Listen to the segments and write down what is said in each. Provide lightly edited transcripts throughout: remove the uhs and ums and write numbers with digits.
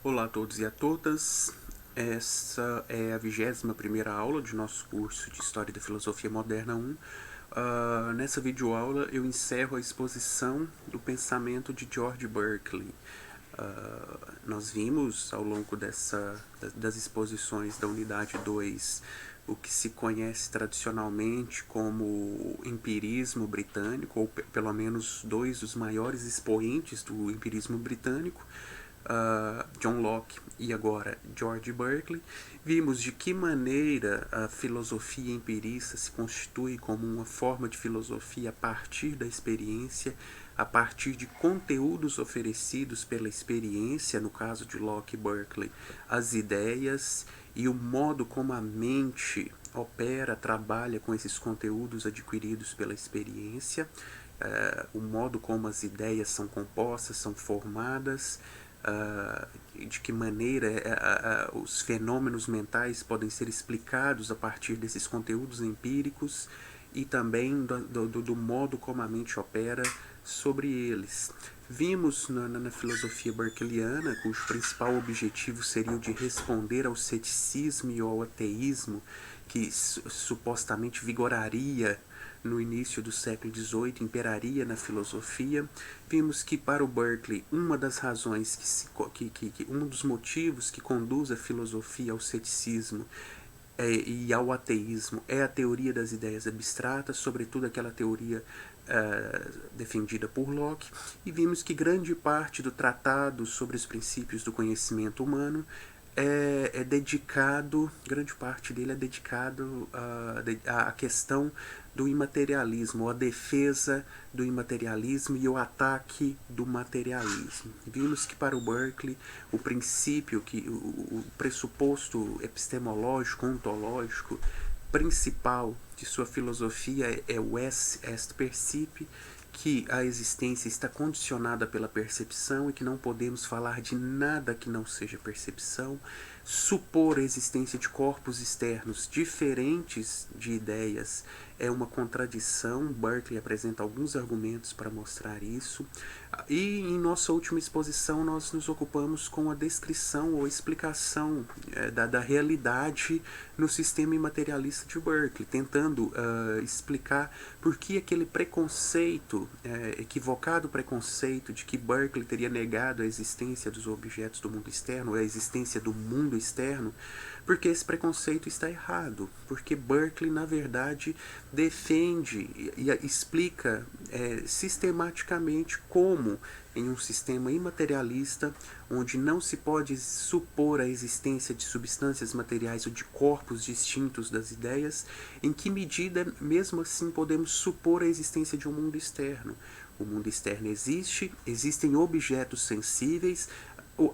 Olá a todos e a todas. Essa é a 21ª aula de nosso curso de História da Filosofia Moderna 1. Nessa videoaula eu encerro a exposição do pensamento de George Berkeley. Nós vimos ao longo das exposições da unidade 2 o que se conhece tradicionalmente como empirismo britânico, ou pelo menos dois dos maiores expoentes do empirismo britânico, John Locke e agora George Berkeley. Vimos de que maneira a filosofia empirista se constitui como uma forma de filosofia a partir da experiência, a partir de conteúdos oferecidos pela experiência, no caso de Locke e Berkeley, as ideias e o modo como a mente opera, trabalha com esses conteúdos adquiridos pela experiência, o modo como as ideias são compostas, são formadas, de que maneira os fenômenos mentais podem ser explicados a partir desses conteúdos empíricos e também do modo como a mente opera sobre eles. Vimos na filosofia berkeliana, cujo principal objetivo seria o de responder ao ceticismo e ao ateísmo que supostamente vigoraria no início do século XVIII, imperaria na filosofia. Vimos que para o Berkeley, uma das razões, um dos motivos que conduz a filosofia ao ceticismo e ao ateísmo é a teoria das ideias abstratas, sobretudo aquela teoria defendida por Locke, e vimos que grande parte do tratado sobre os princípios do conhecimento humano grande parte dele é dedicado à questão do imaterialismo, a defesa do imaterialismo e o ataque do materialismo. Vimos que para o Berkeley o princípio, o pressuposto epistemológico, ontológico principal de sua filosofia é o esse est percipi, que a existência está condicionada pela percepção e que não podemos falar de nada que não seja percepção. Supor a existência de corpos externos diferentes de ideias é uma contradição. Berkeley apresenta alguns argumentos para mostrar isso. E em nossa última exposição nós nos ocupamos com a descrição ou explicação da realidade no sistema imaterialista de Berkeley, tentando explicar por que aquele preconceito, equivocado preconceito de que Berkeley teria negado a existência dos objetos do mundo externo, a existência do mundo externo, porque esse preconceito está errado, porque Berkeley, na verdade, defende e explica sistematicamente como, em um sistema imaterialista, onde não se pode supor a existência de substâncias materiais ou de corpos distintos das ideias, em que medida, mesmo assim, podemos supor a existência de um mundo externo. O mundo externo existe, existem objetos sensíveis,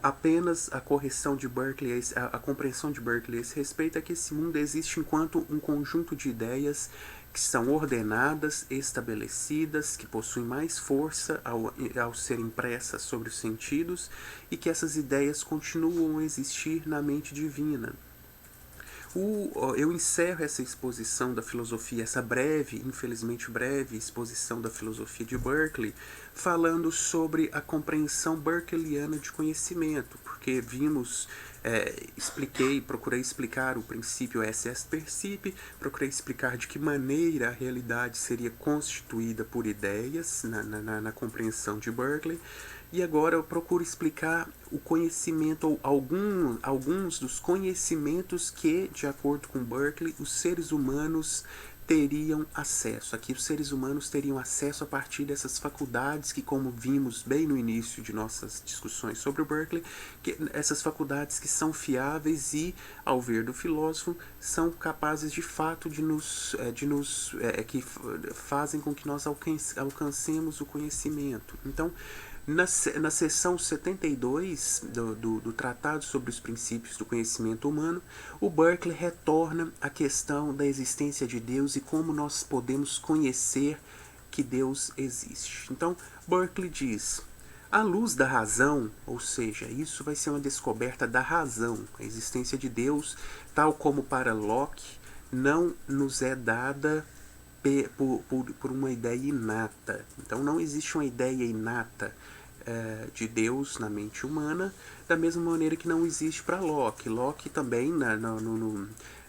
apenas a correção de Berkeley, a compreensão de Berkeley a esse respeito é que esse mundo existe enquanto um conjunto de ideias que são ordenadas, estabelecidas, que possuem mais força ao ser impressas sobre os sentidos e que essas ideias continuam a existir na mente divina. Eu encerro essa exposição da filosofia, essa infelizmente breve exposição da filosofia de Berkeley, falando sobre a compreensão berkeliana de conhecimento, porque procurei explicar o princípio esse est percipi, procurei explicar de que maneira a realidade seria constituída por ideias na compreensão de Berkeley. E agora eu procuro explicar o conhecimento, ou alguns dos conhecimentos que, de acordo com Berkeley, os seres humanos teriam acesso. Aqui os seres humanos teriam acesso a partir dessas faculdades que, como vimos bem no início de nossas discussões sobre o Berkeley, essas faculdades que são fiáveis e, ao ver do filósofo, são capazes de fato que fazem com que nós alcancemos o conhecimento. Então, na seção 72 do Tratado sobre os Princípios do Conhecimento Humano, o Berkeley retorna à questão da existência de Deus e como nós podemos conhecer que Deus existe. Então, Berkeley diz: à luz da razão, ou seja, isso vai ser uma descoberta da razão, a existência de Deus, tal como para Locke, não nos é dada por uma ideia inata. Então não existe uma ideia inata de Deus na mente humana. da mesma maneira que não existe para Locke. Locke também,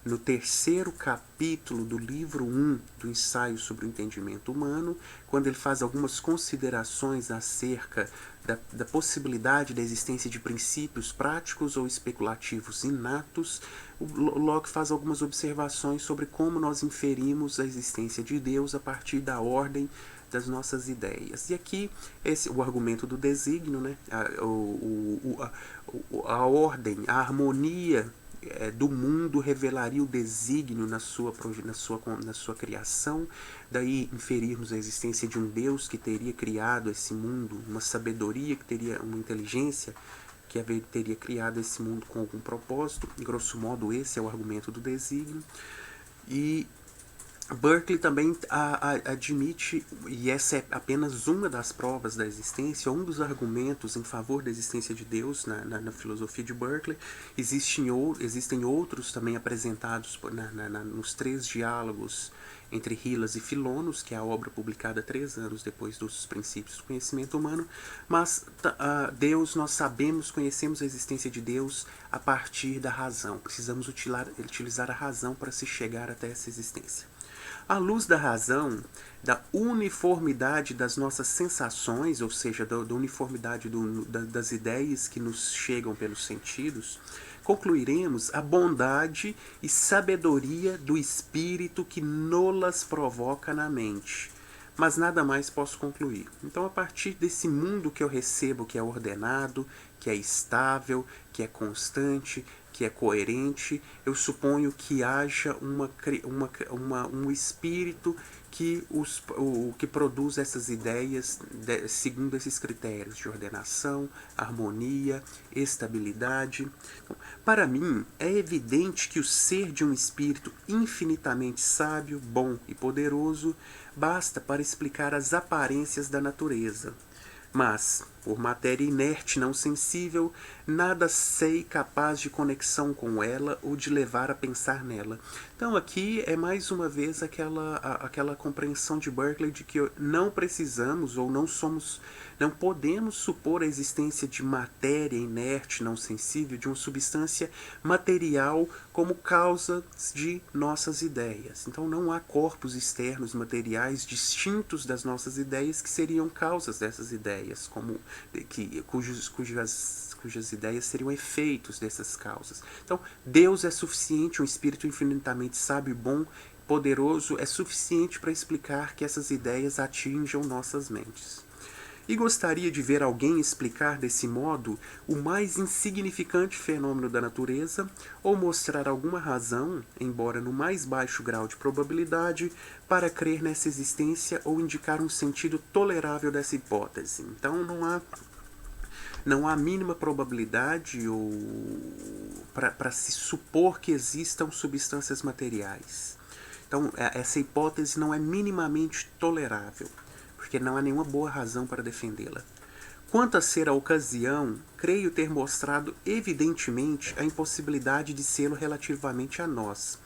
no terceiro capítulo do livro 1 do Ensaio sobre o Entendimento Humano, quando ele faz algumas considerações acerca da possibilidade da existência de princípios práticos ou especulativos inatos, o Locke faz algumas observações sobre como nós inferimos a existência de Deus a partir da ordem das nossas ideias. E aqui, o argumento do desígnio, né? A ordem, a harmonia do mundo revelaria o desígnio na sua criação, daí inferirmos a existência de um Deus que teria criado esse mundo, uma sabedoria que teria, uma inteligência que teria criado esse mundo com algum propósito. Grosso modo, esse é o argumento do desígnio. E Berkeley também admite, e essa é apenas uma das provas da existência, um dos argumentos em favor da existência de Deus na filosofia de Berkeley. Existem outros também apresentados nos 3 diálogos entre Hylas e Filonos, que é a obra publicada 3 anos depois dos Princípios do Conhecimento Humano. Mas Deus, nós conhecemos a existência de Deus a partir da razão. Precisamos utilizar a razão para se chegar até essa existência. À luz da razão, da uniformidade das nossas sensações, ou seja, da uniformidade das ideias que nos chegam pelos sentidos, concluiremos a bondade e sabedoria do espírito que nolas provoca na mente. Mas nada mais posso concluir. Então, a partir desse mundo que eu recebo, que é ordenado, que é estável, que é constante, que é coerente, eu suponho que haja um espírito que produz essas ideias segundo esses critérios de ordenação, harmonia, estabilidade. Então, para mim, é evidente que o ser de um espírito infinitamente sábio, bom e poderoso basta para explicar as aparências da natureza. Mas, por matéria inerte não sensível, nada sei capaz de conexão com ela ou de levar a pensar nela. Então aqui é mais uma vez aquela compreensão de Berkeley de que não precisamos ou não podemos supor a existência de matéria inerte não sensível, de uma substância material como causa de nossas ideias. Então não há corpos externos materiais distintos das nossas ideias que seriam causas dessas ideias, cujas ideias seriam efeitos dessas causas. Então, Deus é suficiente, um espírito infinitamente sábio, bom, poderoso, é suficiente para explicar que essas ideias atinjam nossas mentes. E gostaria de ver alguém explicar desse modo o mais insignificante fenômeno da natureza, ou mostrar alguma razão, embora no mais baixo grau de probabilidade, para crer nessa existência ou indicar um sentido tolerável dessa hipótese. Então não há mínima probabilidade para se supor que existam substâncias materiais. Então, essa hipótese não é minimamente tolerável, porque não há nenhuma boa razão para defendê-la. Quanto a ser a ocasião, creio ter mostrado evidentemente a impossibilidade de sê-lo relativamente a nós.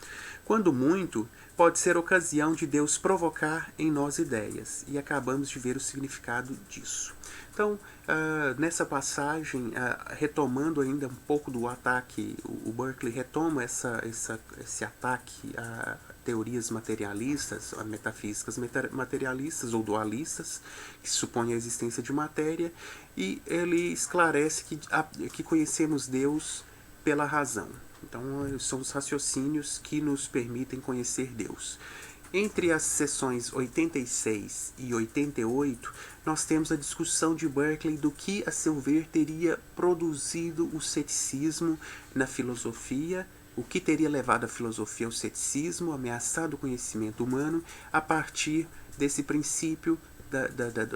Quando muito, pode ser ocasião de Deus provocar em nós ideias, e acabamos de ver o significado disso. Então, nessa passagem, retomando ainda um pouco do ataque, o Berkeley retoma esse ataque a teorias materialistas, a metafísicas materialistas ou dualistas, que supõem a existência de matéria, e ele esclarece que conhecemos Deus pela razão. Então, são os raciocínios que nos permitem conhecer Deus. Entre as sessões 86 e 88, nós temos a discussão de Berkeley do que, a seu ver, teria produzido o ceticismo na filosofia, o que teria levado a filosofia ao ceticismo, ameaçado o conhecimento humano, a partir desse princípio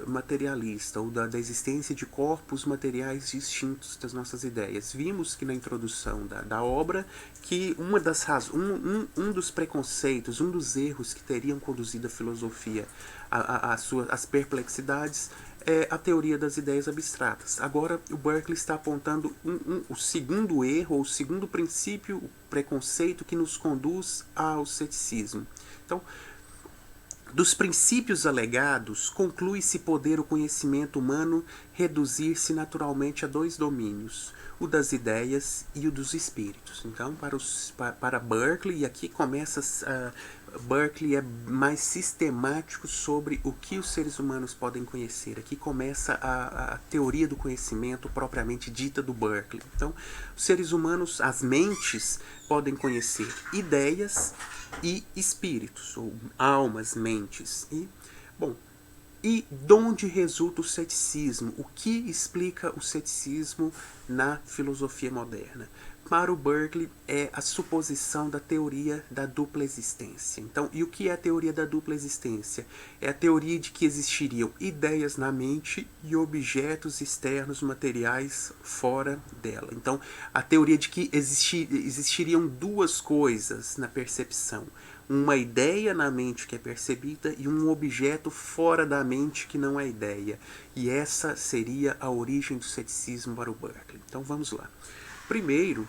materialista, ou da existência de corpos materiais distintos das nossas ideias. Vimos que na introdução da obra que um dos preconceitos, um dos erros que teriam conduzido a filosofia às perplexidades é a teoria das ideias abstratas. Agora o Berkeley está apontando o segundo erro, ou o segundo princípio, o preconceito que nos conduz ao ceticismo. Então, dos princípios alegados, conclui-se poder o conhecimento humano reduzir-se naturalmente a 2 domínios: o das ideias e o dos espíritos. Então, para Berkeley, e aqui começa Berkeley é mais sistemático sobre o que os seres humanos podem conhecer. Aqui começa a teoria do conhecimento propriamente dita do Berkeley. Então, os seres humanos, as mentes, podem conhecer ideias e espíritos, ou almas, mentes. E de onde resulta o ceticismo? O que explica o ceticismo na filosofia moderna? Para o Berkeley, é a suposição da teoria da dupla existência. Então, e o que é a teoria da dupla existência? É a teoria de que existiriam ideias na mente e objetos externos materiais fora dela. Então, a teoria de que existiriam duas coisas na percepção. Uma ideia na mente que é percebida e um objeto fora da mente que não é ideia. E essa seria a origem do ceticismo para o Berkeley. Então vamos lá. Primeiro,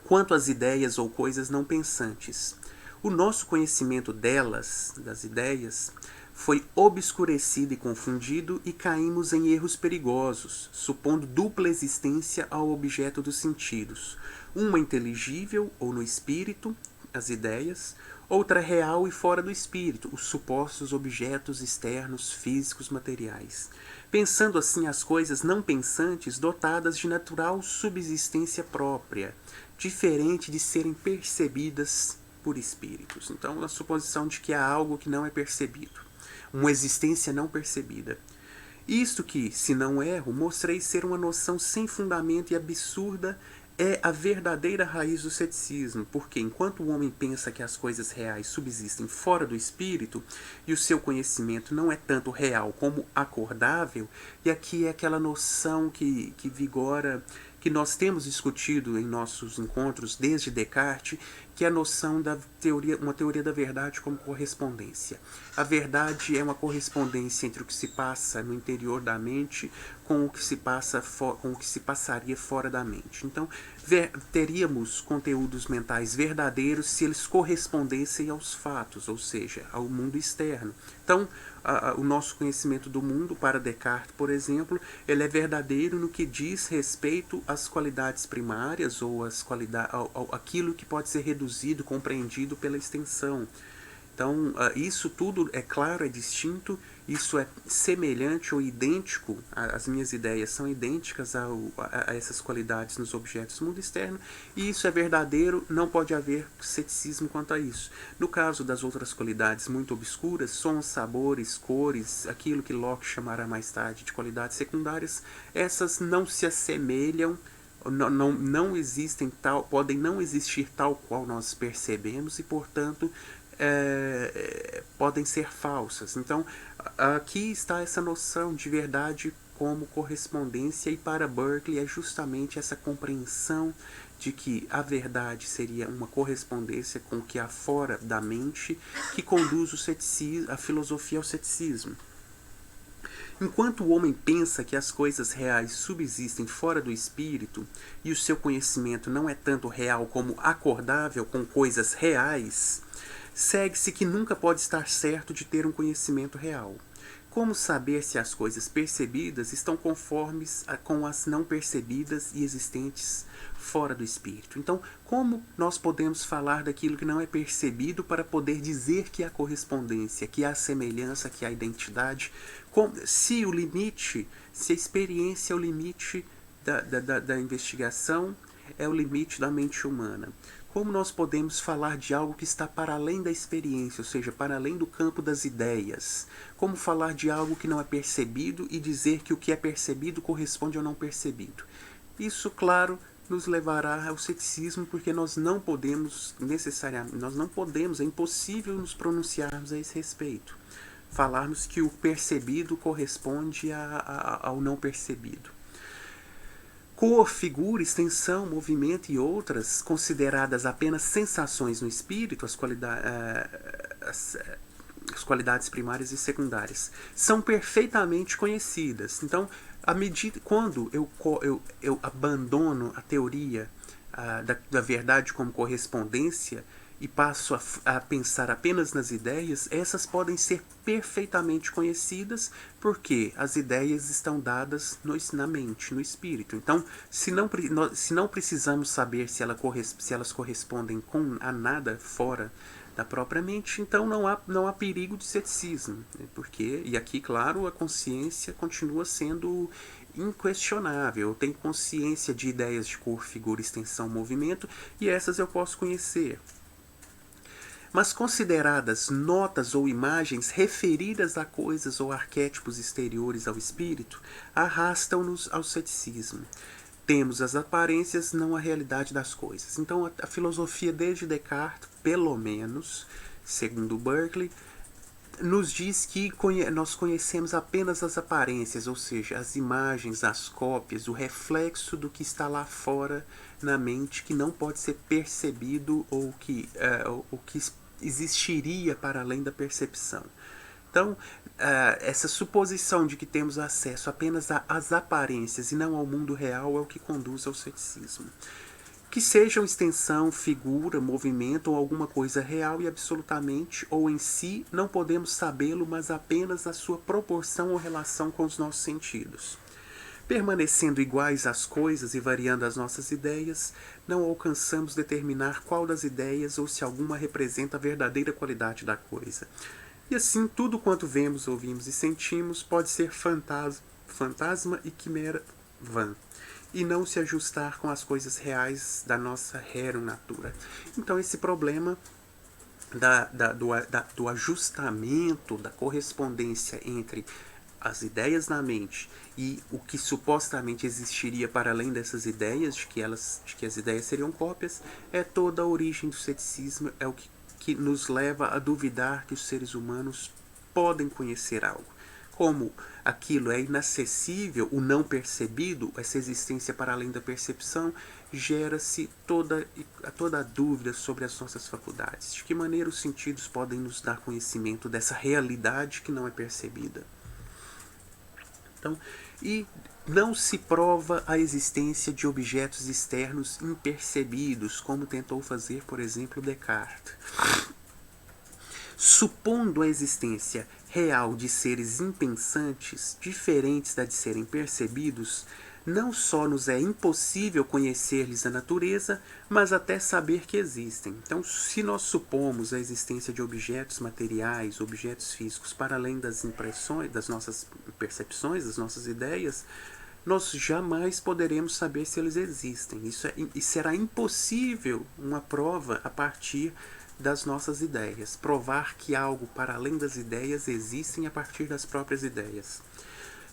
quanto às ideias ou coisas não pensantes. O nosso conhecimento delas, das ideias, foi obscurecido e confundido e caímos em erros perigosos, supondo dupla existência ao objeto dos sentidos. Uma inteligível ou no espírito, as ideias, outra real e fora do espírito, os supostos objetos externos, físicos, materiais. Pensando assim as coisas não pensantes dotadas de natural subsistência própria, diferente de serem percebidas por espíritos. Então, a suposição de que há algo que não é percebido, uma existência não percebida. Isto que, se não erro, mostrei ser uma noção sem fundamento e absurda, é a verdadeira raiz do ceticismo, porque enquanto o homem pensa que as coisas reais subsistem fora do espírito e o seu conhecimento não é tanto real como acordável, e aqui é aquela noção que vigora, que nós temos discutido em nossos encontros desde Descartes, que é a noção da teoria, uma teoria da verdade como correspondência. A verdade é uma correspondência entre o que se passa no interior da mente com o que se passa com o que se passaria fora da mente. Então, teríamos conteúdos mentais verdadeiros se eles correspondessem aos fatos, ou seja, ao mundo externo. Então, o nosso conhecimento do mundo, para Descartes, por exemplo, ele é verdadeiro no que diz respeito às qualidades primárias ou aquilo que pode ser reduzido, compreendido pela extensão. Então, isso tudo, é claro, é distinto, isso é semelhante ou idêntico, as minhas ideias são idênticas a essas qualidades nos objetos do mundo externo, e isso é verdadeiro, não pode haver ceticismo quanto a isso. No caso das outras qualidades muito obscuras, sons, sabores, cores, aquilo que Locke chamará mais tarde de qualidades secundárias, essas não se assemelham, não existem podem não existir tal qual nós percebemos e, portanto, podem ser falsas. Então, aqui está essa noção de verdade como correspondência, e para Berkeley é justamente essa compreensão de que a verdade seria uma correspondência com o que há fora da mente que conduz o ceticismo, a filosofia ao ceticismo. Enquanto o homem pensa que as coisas reais subsistem fora do espírito e o seu conhecimento não é tanto real como acordável com coisas reais, segue-se que nunca pode estar certo de ter um conhecimento real. Como saber se as coisas percebidas estão conformes com as não percebidas e existentes fora do espírito? Então, como nós podemos falar daquilo que não é percebido para poder dizer que há correspondência, que há semelhança, que há identidade? Se a experiência é o limite da investigação, é o limite da mente humana. Como nós podemos falar de algo que está para além da experiência, ou seja, para além do campo das ideias? Como falar de algo que não é percebido e dizer que o que é percebido corresponde ao não percebido? Isso, claro, nos levará ao ceticismo, porque nós não podemos é impossível nos pronunciarmos a esse respeito. Falarmos que o percebido corresponde ao não percebido. Cor, figura, extensão, movimento e outras, consideradas apenas sensações no espírito, as qualidades primárias e secundárias, são perfeitamente conhecidas. Então, quando eu abandono a teoria da verdade como correspondência e passo a pensar apenas nas ideias, essas podem ser perfeitamente conhecidas, porque as ideias estão dadas na mente, no espírito. Então, se não precisamos saber se elas correspondem a nada fora da própria mente, então não há perigo de ceticismo. Porque, e aqui, claro, a consciência continua sendo inquestionável. Eu tenho consciência de ideias de cor, figura, extensão, movimento, e essas eu posso conhecer. Mas consideradas notas ou imagens referidas a coisas ou arquétipos exteriores ao espírito, arrastam-nos ao ceticismo. Temos as aparências, não a realidade das coisas. Então a filosofia desde Descartes, pelo menos, segundo Berkeley, nos diz que nós conhecemos apenas as aparências, ou seja, as imagens, as cópias, o reflexo do que está lá fora na mente, que não pode ser percebido ou que existiria para além da percepção. Então, essa suposição de que temos acesso apenas às aparências e não ao mundo real é o que conduz ao ceticismo. Que sejam extensão, figura, movimento ou alguma coisa real e absolutamente, ou em si, não podemos sabê-lo, mas apenas a sua proporção ou relação com os nossos sentidos. Permanecendo iguais às coisas e variando as nossas ideias, não alcançamos determinar qual das ideias ou se alguma representa a verdadeira qualidade da coisa. E assim, tudo quanto vemos, ouvimos e sentimos pode ser fantasma e quimera vã, e não se ajustar com as coisas reais da nossa rerum natura. Então esse problema do ajustamento, da correspondência entre as ideias na mente e o que supostamente existiria para além dessas ideias, de que as ideias seriam cópias, é toda a origem do ceticismo, é o que nos leva a duvidar que os seres humanos podem conhecer algo. Como aquilo é inacessível, o não percebido, essa existência para além da percepção, gera-se toda a dúvida sobre as nossas faculdades. De que maneira os sentidos podem nos dar conhecimento dessa realidade que não é percebida? Então, e não se prova a existência de objetos externos impercebidos, como tentou fazer, por exemplo, Descartes. Supondo a existência real de seres impensantes, diferentes da de serem percebidos, não só nos é impossível conhecer-lhes a natureza, mas até saber que existem. Então, se nós supomos a existência de objetos materiais, objetos físicos, para além das impressões, das nossas percepções, das nossas ideias, nós jamais poderemos saber se eles existem. E será impossível uma prova a partir das nossas ideias. Provar que algo para além das ideias existem a partir das próprias ideias.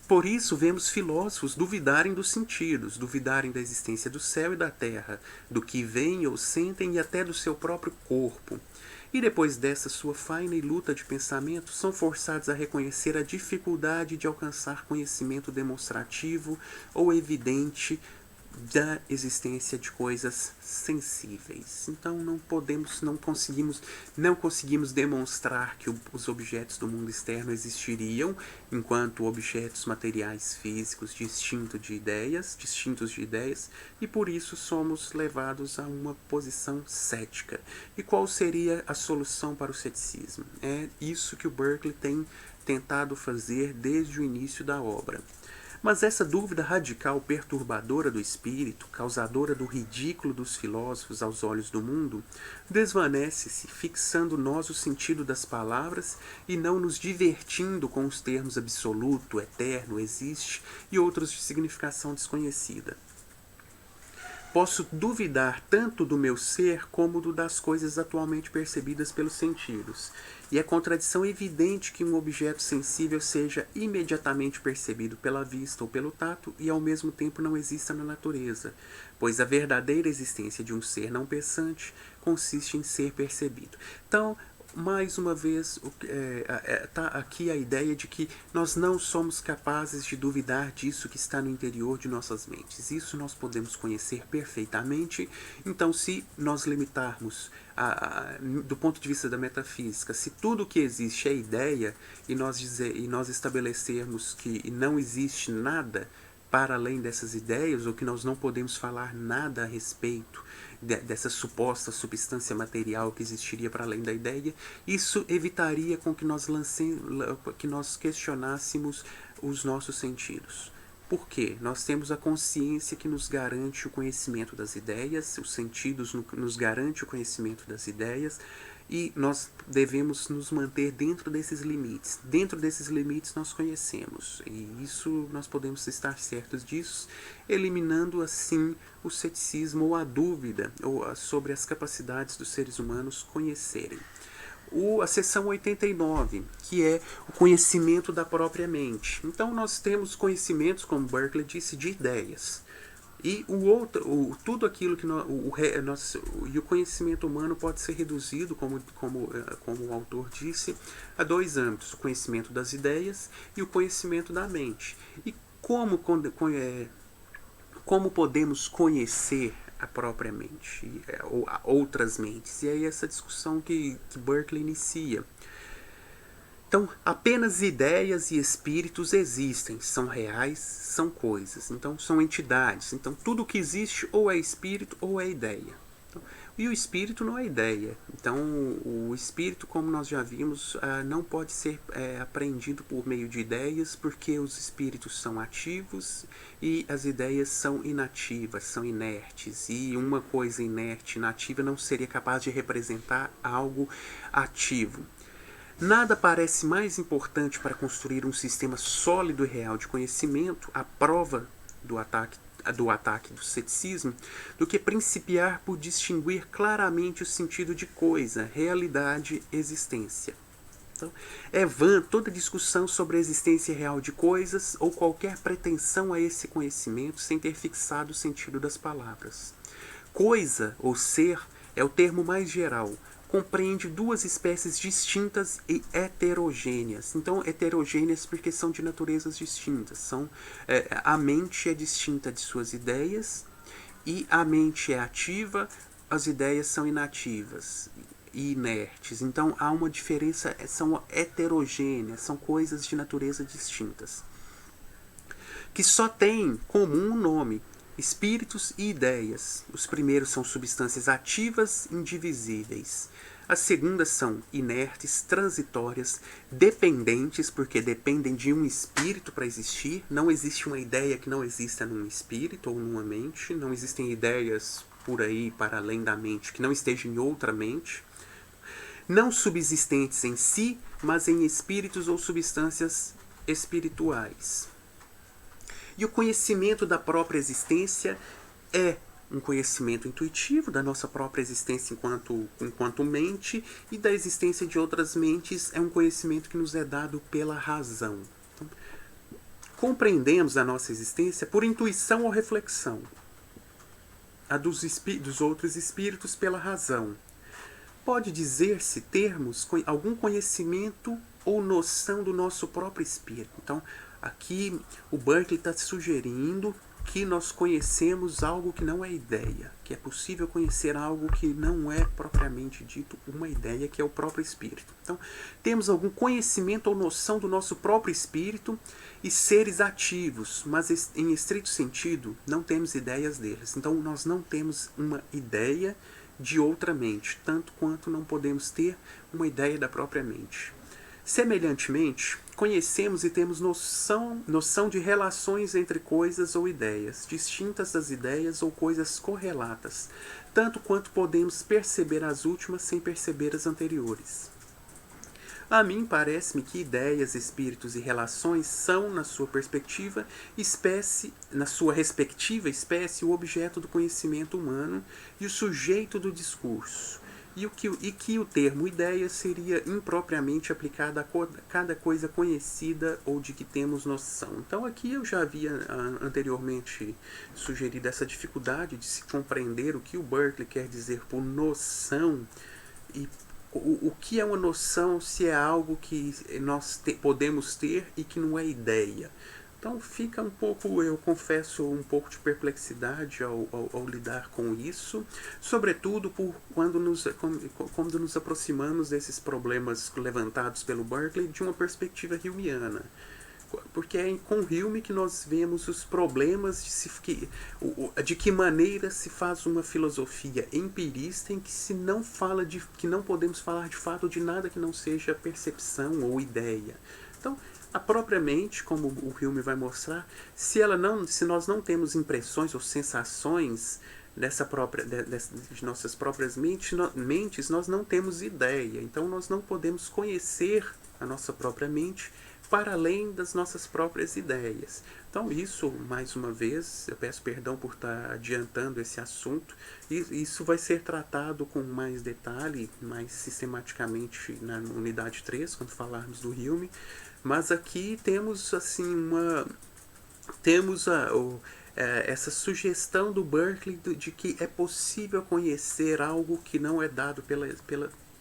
Por isso, vemos filósofos duvidarem dos sentidos, duvidarem da existência do céu e da terra, do que veem ou sentem e até do seu próprio corpo. E depois dessa sua faina e luta de pensamento, são forçados a reconhecer a dificuldade de alcançar conhecimento demonstrativo ou evidente da existência de coisas sensíveis. Então não conseguimos demonstrar que os objetos do mundo externo existiriam enquanto objetos materiais físicos distintos de ideias, e por isso somos levados a uma posição cética. E qual seria a solução para o ceticismo? É isso que o Berkeley tem tentado fazer desde o início da obra. Mas essa dúvida radical perturbadora do espírito, causadora do ridículo dos filósofos aos olhos do mundo, desvanece-se, fixando nós o sentido das palavras e não nos divertindo com os termos absoluto, eterno, existe e outros de significação desconhecida. Posso duvidar tanto do meu ser como das coisas atualmente percebidas pelos sentidos. E é contradição evidente que um objeto sensível seja imediatamente percebido pela vista ou pelo tato e ao mesmo tempo não exista na natureza, pois a verdadeira existência de um ser não pensante consiste em ser percebido. Então, mais uma vez, está aqui a ideia de que nós não somos capazes de duvidar disso que está no interior de nossas mentes. Isso nós podemos conhecer perfeitamente. Então, se nós limitarmos, do ponto de vista da metafísica, se tudo o que existe é ideia, e nós estabelecermos que não existe nada para além dessas ideias, ou que nós não podemos falar nada a respeito dessa suposta substância material que existiria para além da ideia, isso evitaria com que nós questionássemos os nossos sentidos. Por quê? Nós temos a consciência que nos garante o conhecimento das ideias, os sentidos nos garante o conhecimento das ideias, e nós devemos nos manter dentro desses limites. Dentro desses limites nós conhecemos, e isso nós podemos estar certos disso, eliminando assim o ceticismo ou a dúvida sobre as capacidades dos seres humanos conhecerem. A seção 89, que é o conhecimento da própria mente. Então nós temos conhecimentos, como Berkeley disse, de ideias. E tudo aquilo que o conhecimento humano pode ser reduzido, como o autor disse, a dois âmbitos: o conhecimento das ideias e o conhecimento da mente. E como podemos conhecer a própria mente ou outras mentes? E aí essa discussão que Berkeley inicia. Então, apenas ideias e espíritos existem, são reais, são coisas, então são entidades. Então, tudo que existe ou é espírito ou é ideia. Então, e o espírito não é ideia. Então, o espírito, como nós já vimos, não pode ser apreendido por meio de ideias, porque os espíritos são ativos e as ideias são inativas, são inertes. E uma coisa inerte, inativa, não seria capaz de representar algo ativo. Nada parece mais importante para construir um sistema sólido e real de conhecimento, à prova do ataque do ceticismo, do que principiar por distinguir claramente o sentido de coisa, realidade, existência. Então, é vã toda discussão sobre a existência real de coisas ou qualquer pretensão a esse conhecimento sem ter fixado o sentido das palavras. Coisa ou ser é o termo mais geral. Compreende duas espécies distintas e heterogêneas. Então, heterogêneas porque são de naturezas distintas. A mente é distinta de suas ideias e a mente é ativa, as ideias são inativas e inertes. Então, há uma diferença, são heterogêneas, são coisas de natureza distintas. Que só têm comum um nome: espíritos e ideias. Os primeiros são substâncias ativas, indivisíveis. As segundas são inertes, transitórias, dependentes, porque dependem de um espírito para existir. Não existe uma ideia que não exista num espírito ou numa mente. Não existem ideias por aí, para além da mente, que não estejam em outra mente. Não subsistentes em si, mas em espíritos ou substâncias espirituais. E o conhecimento da própria existência é um conhecimento intuitivo da nossa própria existência enquanto mente, e da existência de outras mentes é um conhecimento que nos é dado pela razão. Então, compreendemos a nossa existência por intuição ou reflexão, a dos outros espíritos pela razão. Pode dizer-se termos algum conhecimento ou noção do nosso próprio espírito. Então, aqui o Berkeley está sugerindo que nós conhecemos algo que não é ideia, que é possível conhecer algo que não é propriamente dito uma ideia, que é o próprio espírito. Então, temos algum conhecimento ou noção do nosso próprio espírito e seres ativos, mas em estrito sentido não temos ideias deles. Então, nós não temos uma ideia de outra mente, tanto quanto não podemos ter uma ideia da própria mente. Semelhantemente, conhecemos e temos noção de relações entre coisas ou ideias, distintas das ideias ou coisas correlatas, tanto quanto podemos perceber as últimas sem perceber as anteriores. A mim parece-me que ideias, espíritos e relações são, na sua respectiva espécie, o objeto do conhecimento humano e o sujeito do discurso. E que o termo ideia seria impropriamente aplicado a cada coisa conhecida ou de que temos noção. Então aqui eu já havia anteriormente sugerido essa dificuldade de se compreender o que o Berkeley quer dizer por noção, e o que é uma noção, se é algo que nós podemos ter e que não é ideia. Então fica um pouco, eu confesso, um pouco de perplexidade ao lidar com isso, sobretudo quando nos aproximamos desses problemas levantados pelo Berkeley de uma perspectiva humeana. porque é com Hume que nós vemos os problemas de que maneira se faz uma filosofia empirista em que se não fala que não podemos falar de fato de nada que não seja percepção ou ideia. Então, a própria mente, como o Hume vai mostrar, se nós não temos impressões ou sensações de nossas próprias mentes, nós não temos ideia. Então nós não podemos conhecer a nossa própria mente para além das nossas próprias ideias. Então isso, mais uma vez, eu peço perdão por estar adiantando esse assunto, e isso vai ser tratado com mais detalhe, mais sistematicamente na unidade 3, quando falarmos do Hume, mas aqui temos assim essa sugestão do Berkeley de que é possível conhecer algo que não é dado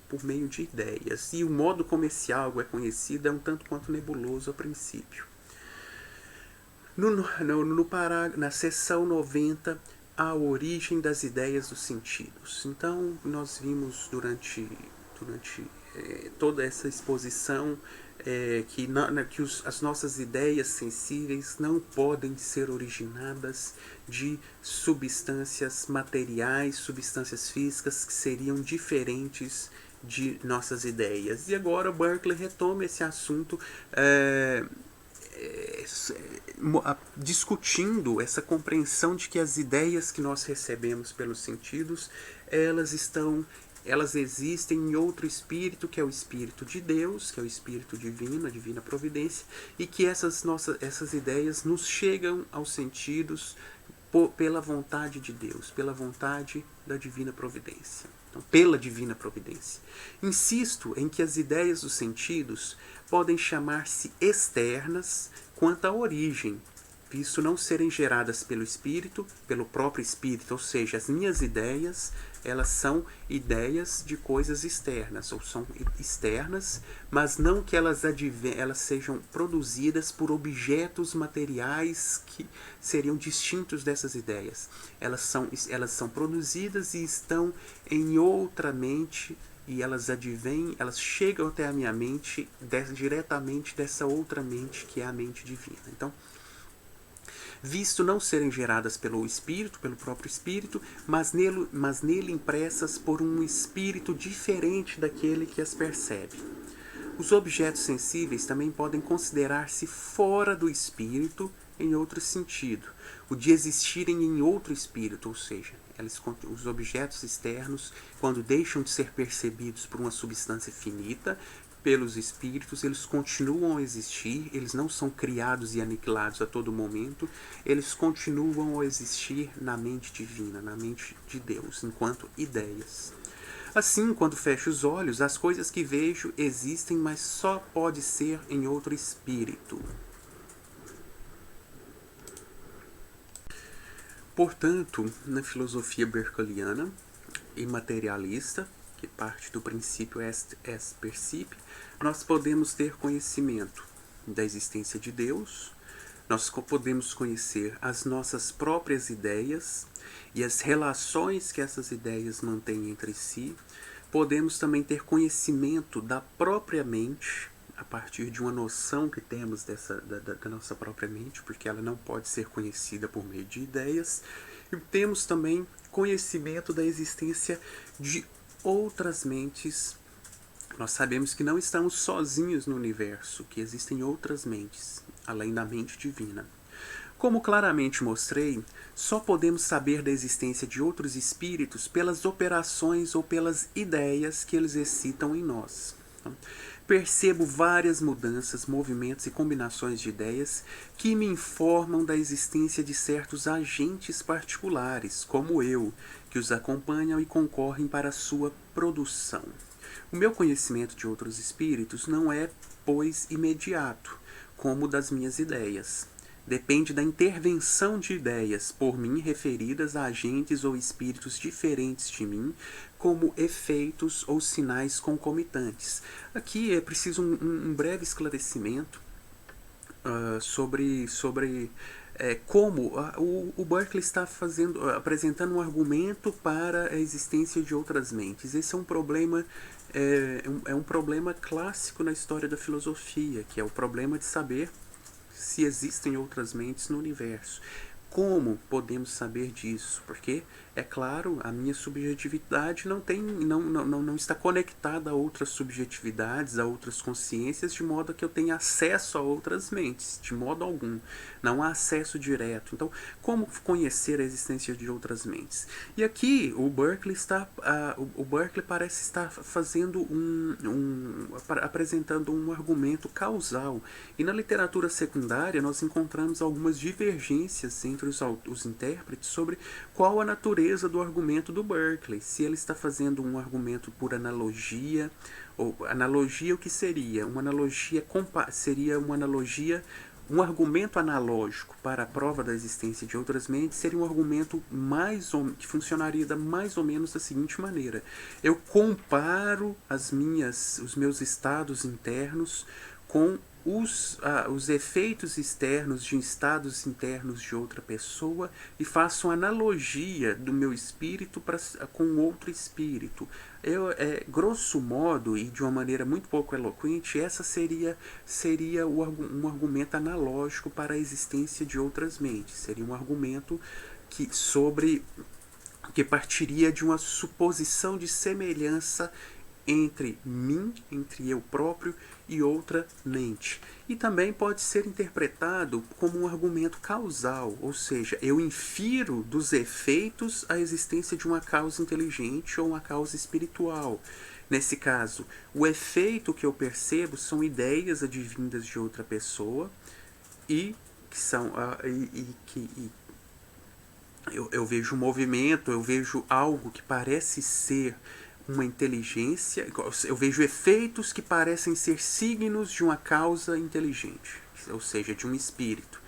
por meio de ideias. E o modo como esse algo é conhecido é um tanto quanto nebuloso a princípio. Na seção 90, a origem das ideias dos sentidos. Então, nós vimos durante toda essa exposição que as nossas ideias sensíveis não podem ser originadas de substâncias materiais, substâncias físicas que seriam diferentes de nossas ideias. E agora Berkeley retoma esse assunto discutindo essa compreensão de que as ideias que nós recebemos pelos sentidos, elas existem em outro espírito, que é o espírito de Deus, que é o espírito divino, a divina providência, e que essas ideias nos chegam aos sentidos pela vontade de Deus, pela vontade da divina providência. Então, pela divina providência. Insisto em que as ideias dos sentidos podem chamar-se externas quanto à origem, visto não serem geradas pelo espírito, pelo próprio espírito, ou seja, as minhas ideias, elas são ideias de coisas externas, ou são externas, mas não que elas sejam produzidas por objetos materiais que seriam distintos dessas ideias. Elas são produzidas e estão em outra mente, e elas chegam até a minha mente diretamente dessa outra mente, que é a mente divina. Então, visto não serem geradas pelo espírito, pelo próprio espírito, mas nele impressas por um espírito diferente daquele que as percebe. Os objetos sensíveis também podem considerar-se fora do espírito em outro sentido, o de existirem em outro espírito, ou seja, os objetos externos, quando deixam de ser percebidos por uma substância finita, pelos espíritos, eles continuam a existir, eles não são criados e aniquilados a todo momento, eles continuam a existir na mente divina, na mente de Deus, enquanto ideias. Assim, quando fecho os olhos, as coisas que vejo existem, mas só pode ser em outro espírito. Portanto, na filosofia berkeliana e materialista, que parte do princípio est percipi, nós podemos ter conhecimento da existência de Deus, nós podemos conhecer as nossas próprias ideias e as relações que essas ideias mantêm entre si, podemos também ter conhecimento da própria mente, a partir de uma noção que temos da nossa própria mente, porque ela não pode ser conhecida por meio de ideias, e temos também conhecimento da existência de outras mentes. Nós sabemos que não estamos sozinhos no universo, que existem outras mentes, além da mente divina. Como claramente mostrei, só podemos saber da existência de outros espíritos pelas operações ou pelas ideias que eles excitam em nós. Percebo várias mudanças, movimentos e combinações de ideias que me informam da existência de certos agentes particulares, como eu, que os acompanham e concorrem para a sua produção. O meu conhecimento de outros espíritos não é, pois, imediato, como o das minhas ideias. Depende da intervenção de ideias por mim referidas a agentes ou espíritos diferentes de mim, como efeitos ou sinais concomitantes. Aqui é preciso um breve esclarecimento sobre como o Berkeley está apresentando um argumento para a existência de outras mentes. Esse é um problema um problema clássico na história da filosofia, que é o problema de saber se existem outras mentes no universo. Como podemos saber disso? Porque, é claro, a minha subjetividade não está conectada a outras subjetividades, a outras consciências, de modo que eu tenha acesso a outras mentes, de modo algum. Não há acesso direto. Então, como conhecer a existência de outras mentes? E aqui o Berkeley parece estar fazendo apresentando um argumento causal. E na literatura secundária nós encontramos algumas divergências entre os intérpretes sobre qual a natureza do argumento do Berkeley. Se ele está fazendo um argumento por analogia, ou analogia o que seria? Seria uma analogia. Um argumento analógico para a prova da existência de outras mentes seria um argumento que funcionaria mais ou menos da seguinte maneira: eu comparo os meus estados internos com os efeitos externos de estados internos de outra pessoa e faço uma analogia do meu espírito com outro espírito. Grosso modo, e de uma maneira muito pouco eloquente, essa seria um argumento analógico para a existência de outras mentes. Seria um argumento que partiria de uma suposição de semelhança entre mim, entre eu próprio e outra mente. E também pode ser interpretado como um argumento causal, ou seja, eu infiro dos efeitos a existência de uma causa inteligente ou uma causa espiritual. Nesse caso, o efeito que eu percebo são ideias advindas de outra pessoa eu vejo um movimento, eu vejo algo que parece ser uma inteligência, eu vejo efeitos que parecem ser signos de uma causa inteligente, ou seja, de um espírito.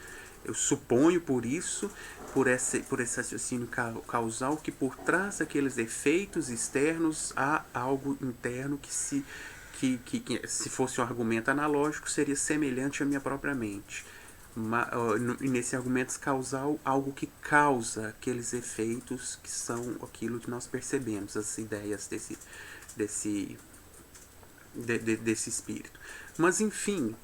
Eu suponho por esse raciocínio causal, que por trás daqueles efeitos externos há algo interno que se fosse um argumento analógico seria semelhante à minha própria mente. Nesse argumento causal, algo que causa aqueles efeitos que são aquilo que nós percebemos, as ideias desse espírito. Mas enfim,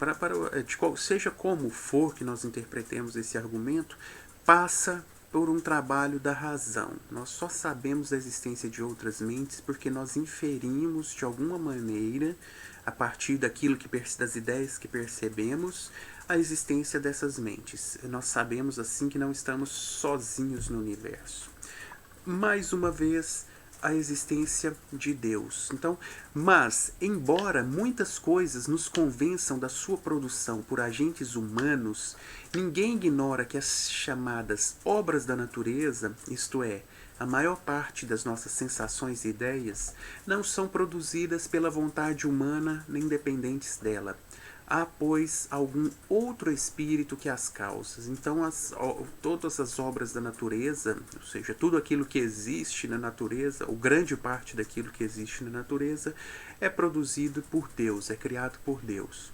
seja como for que nós interpretemos esse argumento, passa por um trabalho da razão. Nós só sabemos da existência de outras mentes porque nós inferimos de alguma maneira, a partir das ideias que percebemos, a existência dessas mentes. Nós sabemos assim que não estamos sozinhos no universo. Mais uma vez, a existência de Deus. Então, mas, embora muitas coisas nos convençam da sua produção por agentes humanos, ninguém ignora que as chamadas obras da natureza, isto é, a maior parte das nossas sensações e ideias, não são produzidas pela vontade humana nem dependentes dela. Há, pois, algum outro espírito que as causa. Então, todas as obras da natureza, ou seja, tudo aquilo que existe na natureza, ou grande parte daquilo que existe na natureza, é produzido por Deus, é criado por Deus.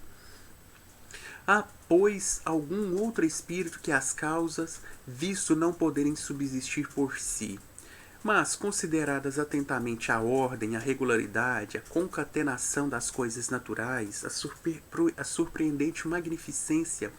Há, pois, algum outro espírito que as causa, visto não poderem subsistir por si. Mas, consideradas atentamente a ordem, a regularidade, a concatenação das coisas naturais, a surpreendente magnificência,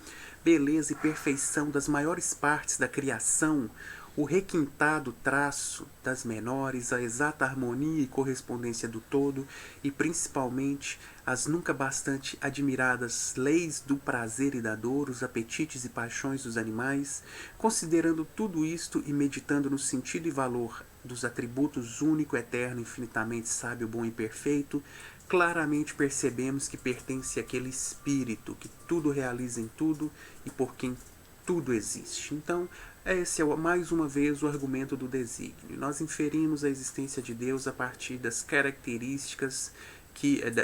beleza e perfeição das maiores partes da criação, o requintado traço das menores, a exata harmonia e correspondência do todo, e principalmente as nunca bastante admiradas leis do prazer e da dor, os apetites e paixões dos animais, considerando tudo isto e meditando no sentido e valor dos atributos único, eterno, infinitamente sábio, bom e perfeito, claramente percebemos que pertence àquele espírito que tudo realiza em tudo e por quem tudo existe. Então, esse é mais uma vez o argumento do desígnio. Nós inferimos a existência de Deus a partir das características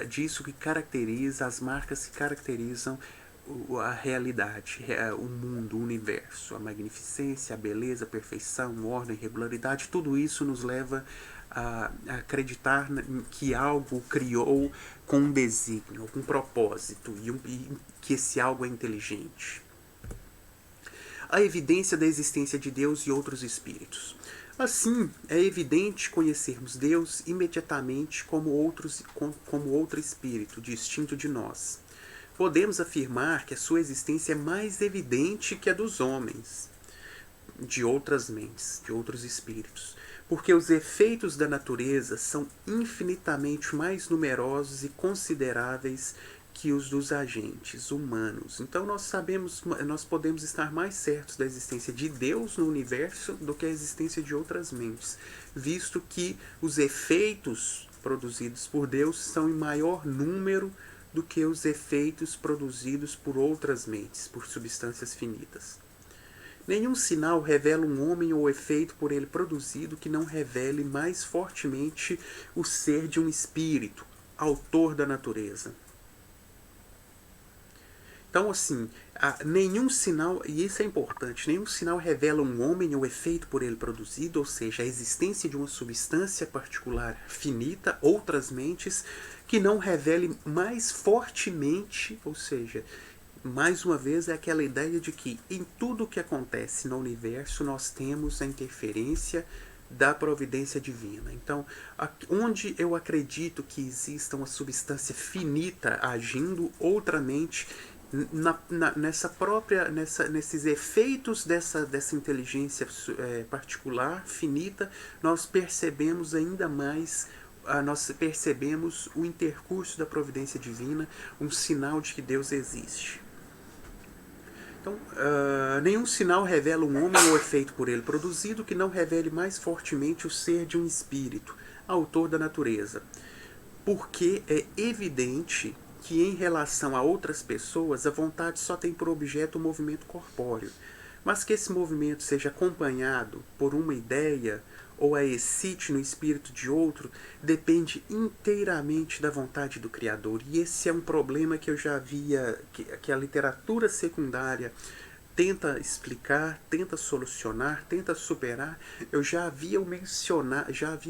disso que caracteriza, as marcas que caracterizam a realidade, o mundo, o universo, a magnificência, a beleza, a perfeição, a ordem, a regularidade, tudo isso nos leva a acreditar que algo criou com um desígnio, com um propósito, e que esse algo é inteligente. A evidência da existência de Deus e outros espíritos. Assim, é evidente conhecermos Deus imediatamente como outro espírito, distinto de nós. podemos afirmar que a sua existência é mais evidente que a dos homens, de outras mentes, de outros espíritos, porque os efeitos da natureza são infinitamente mais numerosos e consideráveis que os dos agentes humanos. Então nós podemos estar mais certos da existência de Deus no universo do que a existência de outras mentes, visto que os efeitos produzidos por Deus são em maior número do que os efeitos produzidos por outras mentes, por substâncias finitas. Nenhum sinal revela um homem ou efeito por ele produzido que não revele mais fortemente o ser de um espírito, autor da natureza. Então, assim, nenhum sinal, e isso é importante, nenhum sinal revela um homem ou efeito por ele produzido, ou seja, a existência de uma substância particular finita, outras mentes, que não revele mais fortemente, ou seja, mais uma vez é aquela ideia de que em tudo o que acontece no universo nós temos a interferência da providência divina. Então, onde eu acredito que exista uma substância finita agindo, outramente, nesses efeitos dessa inteligência particular, finita, nós percebemos ainda mais, nós percebemos o intercurso da providência divina, um sinal de que Deus existe. Então, nenhum sinal revela um homem ou efeito por ele produzido que não revele mais fortemente o ser de um espírito, autor da natureza. Porque é evidente que em relação a outras pessoas a vontade só tem por objeto o movimento corpóreo, mas que esse movimento seja acompanhado por uma ideia ou a excite no espírito de outro depende inteiramente da vontade do Criador. E esse é um problema que eu já via, que a literatura secundária tenta explicar, tenta solucionar, tenta superar. Eu já havia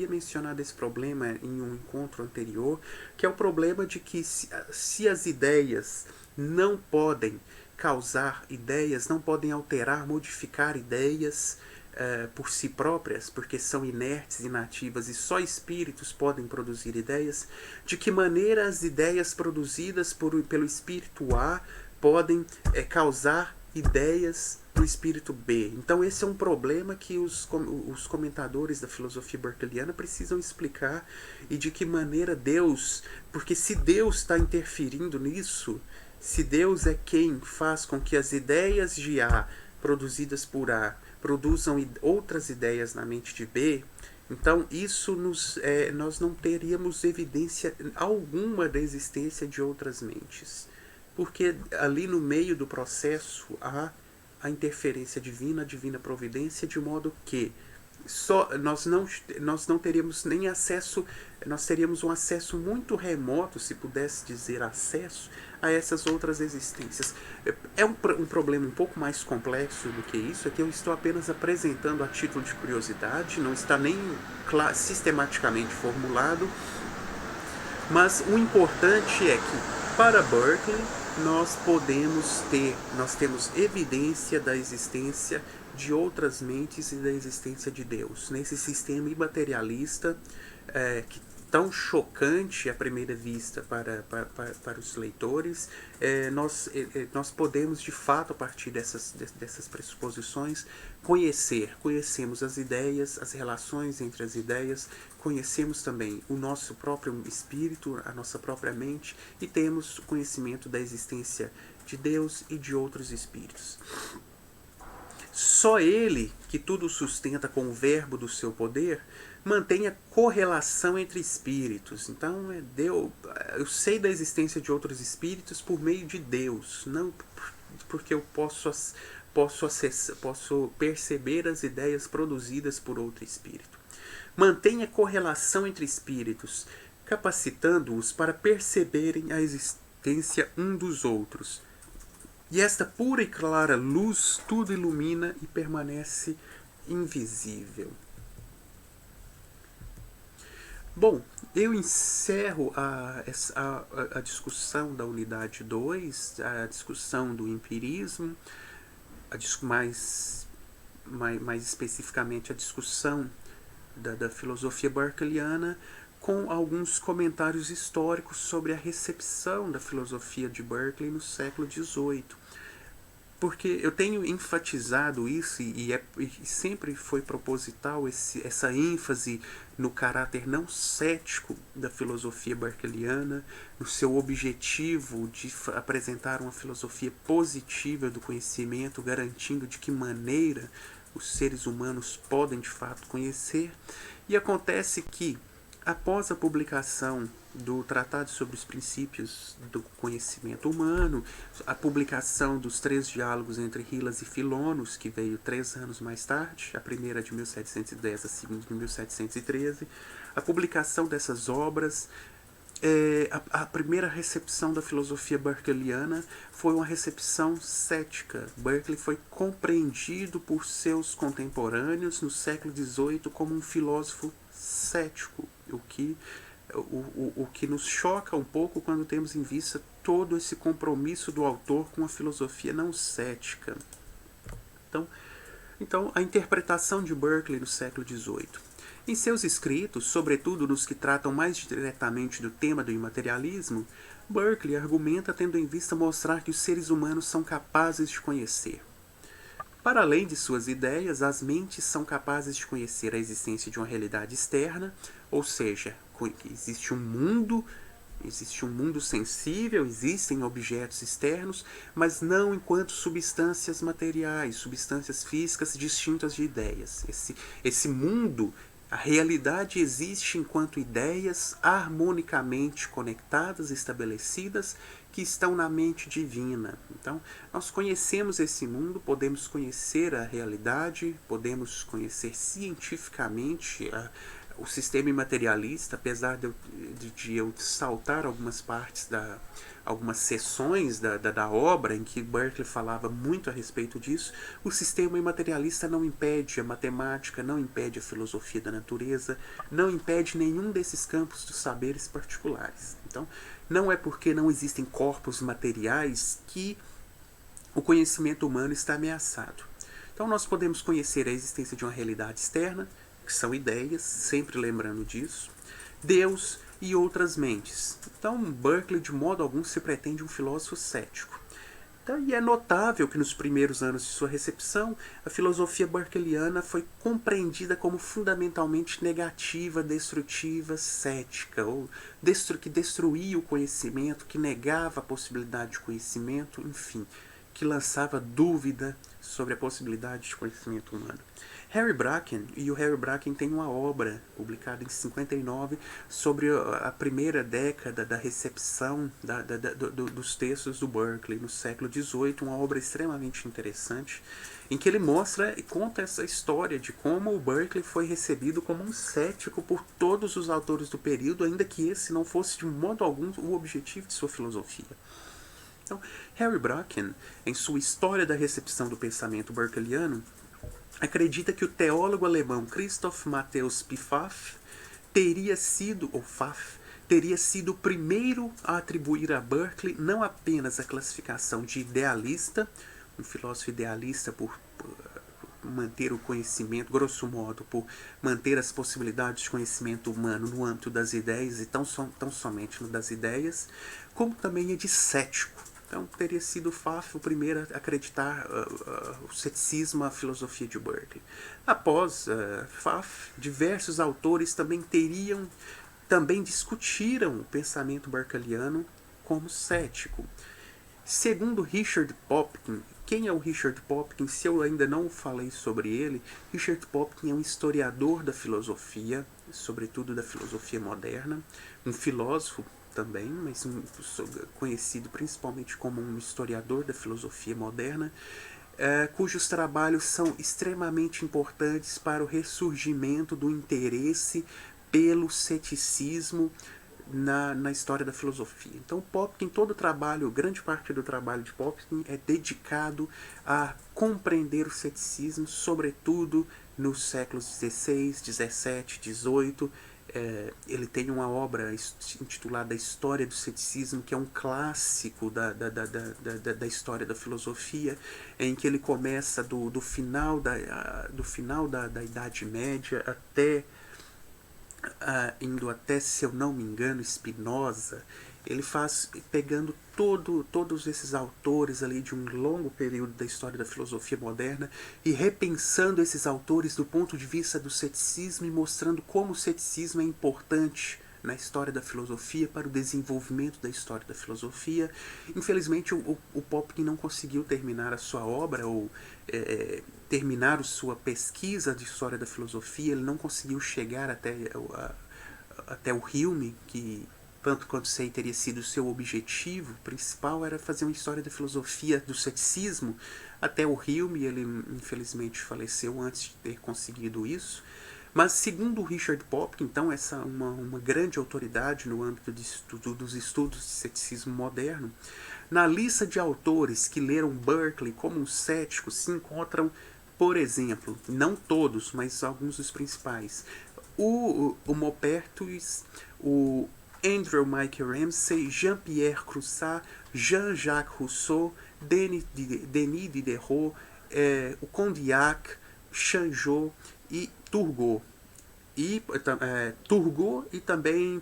mencionado esse problema em um encontro anterior, que é o problema de que se as ideias não podem causar ideias, não podem alterar, modificar ideias por si próprias, porque são inertes, inativas e só espíritos podem produzir ideias, de que maneira as ideias produzidas pelo espírito A podem causar ideias do espírito B. Então esse é um problema que os comentadores da filosofia berkeliana precisam explicar, e de que maneira Deus, porque se Deus está interferindo nisso, se Deus é quem faz com que as ideias de A produzidas por A produzam outras ideias na mente de B, então isso nós não teríamos evidência alguma da existência de outras mentes. Porque ali no meio do processo há a interferência divina, a divina providência, de modo que nós não teríamos nem acesso, nós teríamos um acesso muito remoto, se pudesse dizer acesso, a essas outras existências. É um problema um pouco mais complexo do que isso, é que eu estou apenas apresentando a título de curiosidade, não está nem sistematicamente formulado, mas o importante é que, para Berkeley, nós temos evidência da existência de outras mentes e da existência de Deus. Nesse sistema imaterialista, que tão chocante à primeira vista para os leitores, nós podemos, de fato, a partir dessas pressuposições, conhecemos as ideias, as relações entre as ideias, conhecemos também o nosso próprio espírito, a nossa própria mente, e temos conhecimento da existência de Deus e de outros espíritos. Só Ele, que tudo sustenta com o verbo do seu poder, mantém a correlação entre espíritos. Então, eu sei da existência de outros espíritos por meio de Deus, não porque eu posso perceber as ideias produzidas por outro espírito. Mantém a correlação entre espíritos, capacitando-os para perceberem a existência um dos outros. E esta pura e clara luz tudo ilumina e permanece invisível. Bom, eu encerro a discussão da unidade 2, a discussão do empirismo, mais especificamente a discussão da filosofia berkeliana, com alguns comentários históricos sobre a recepção da filosofia de Berkeley no século XVIII. Porque eu tenho enfatizado isso e sempre foi proposital essa ênfase no caráter não cético da filosofia berkeleyiana, no seu objetivo de apresentar uma filosofia positiva do conhecimento, garantindo de que maneira os seres humanos podem de fato conhecer. E acontece que, após a publicação do Tratado sobre os Princípios do Conhecimento Humano, a publicação dos 3 diálogos entre Hillas e Filonos, que veio 3 anos mais tarde, a primeira de 1710, a segunda de 1713, a publicação dessas obras, a primeira recepção da filosofia berkeleyana foi uma recepção cética. Berkeley foi compreendido por seus contemporâneos no século XVIII como um filósofo cético, o que nos choca um pouco quando temos em vista todo esse compromisso do autor com a filosofia não cética. Então, a interpretação de Berkeley no século XVIII. Em seus escritos, sobretudo nos que tratam mais diretamente do tema do imaterialismo, Berkeley argumenta tendo em vista mostrar que os seres humanos são capazes de conhecer. Para além de suas ideias, as mentes são capazes de conhecer a existência de uma realidade externa, ou seja, existe um mundo sensível, existem objetos externos, mas não enquanto substâncias materiais, substâncias físicas distintas de ideias. Esse mundo, a realidade existe enquanto ideias harmonicamente conectadas, estabelecidas, que estão na mente divina. Então, nós conhecemos esse mundo, podemos conhecer a realidade, podemos conhecer cientificamente o sistema imaterialista, apesar de eu saltar algumas partes, algumas seções da obra em que Berkeley falava muito a respeito disso, o sistema imaterialista não impede a matemática, não impede a filosofia da natureza, não impede nenhum desses campos dos saberes particulares. Então, não é porque não existem corpos materiais que o conhecimento humano está ameaçado. Então, nós podemos conhecer a existência de uma realidade externa, que são ideias, sempre lembrando disso, Deus e outras mentes. Então, Berkeley, de modo algum, se pretende um filósofo cético. Então, e é notável que nos primeiros anos de sua recepção, a filosofia berkeleyana foi compreendida como fundamentalmente negativa, destrutiva, cética, ou que destruía o conhecimento, que negava a possibilidade de conhecimento, enfim, que lançava dúvida sobre a possibilidade de conhecimento humano. Harry Bracken tem uma obra publicada em 59 sobre a primeira década da recepção dos textos do Berkeley no século XVIII, uma obra extremamente interessante, em que ele mostra e conta essa história de como o Berkeley foi recebido como um cético por todos os autores do período, ainda que esse não fosse de modo algum o objetivo de sua filosofia. Então, Harry Bracken, em sua História da Recepção do Pensamento Berkeleyano, acredita que o teólogo alemão Christoph Matthäus Pfaff teria sido o primeiro a atribuir a Berkeley não apenas a classificação de idealista, um filósofo idealista por manter o conhecimento, grosso modo, por manter as possibilidades de conhecimento humano no âmbito das ideias e tão somente no das ideias, como também é de cético. Então, teria sido Pfaff o primeiro a acreditar o ceticismo à filosofia de Berkeley. Após Pfaff, diversos autores também discutiram o pensamento berkeleyano como cético. Segundo Richard Popkin, quem é o Richard Popkin? Se eu ainda não falei sobre ele, Richard Popkin é um historiador da filosofia, sobretudo da filosofia moderna, um filósofo também, mas conhecido principalmente como um historiador da filosofia moderna, cujos trabalhos são extremamente importantes para o ressurgimento do interesse pelo ceticismo na história da filosofia. Então, Popkin, grande parte do trabalho de Popkin é dedicado a compreender o ceticismo, sobretudo nos séculos XVI, XVII, XVIII. Ele tem uma obra intitulada História do Ceticismo, que é um clássico da história da filosofia, em que ele começa do final da Idade Média indo até, se eu não me engano, Spinoza, ele faz pegando todos esses autores ali de um longo período da história da filosofia moderna e repensando esses autores do ponto de vista do ceticismo e mostrando como o ceticismo é importante na história da filosofia, para o desenvolvimento da história da filosofia. Infelizmente, o Popkin não conseguiu terminar a sua obra, ou terminar a sua pesquisa de história da filosofia. Ele não conseguiu chegar até o Hume, que, tanto quanto sei, teria sido o seu objetivo principal, era fazer uma história da filosofia do ceticismo. Até o Hume, ele infelizmente faleceu antes de ter conseguido isso. Mas, segundo o Richard Popkin, então, essa uma grande autoridade no âmbito dos estudos de ceticismo moderno, na lista de autores que leram Berkeley como um cético se encontram, por exemplo, não todos, mas alguns dos principais, o Maupertuis, o Andrew Mike Ramsay, Jean-Pierre Cruçat, Jean-Jacques Rousseau, Denis Diderot, o Condillac, Changeau e Turgot. Turgot e também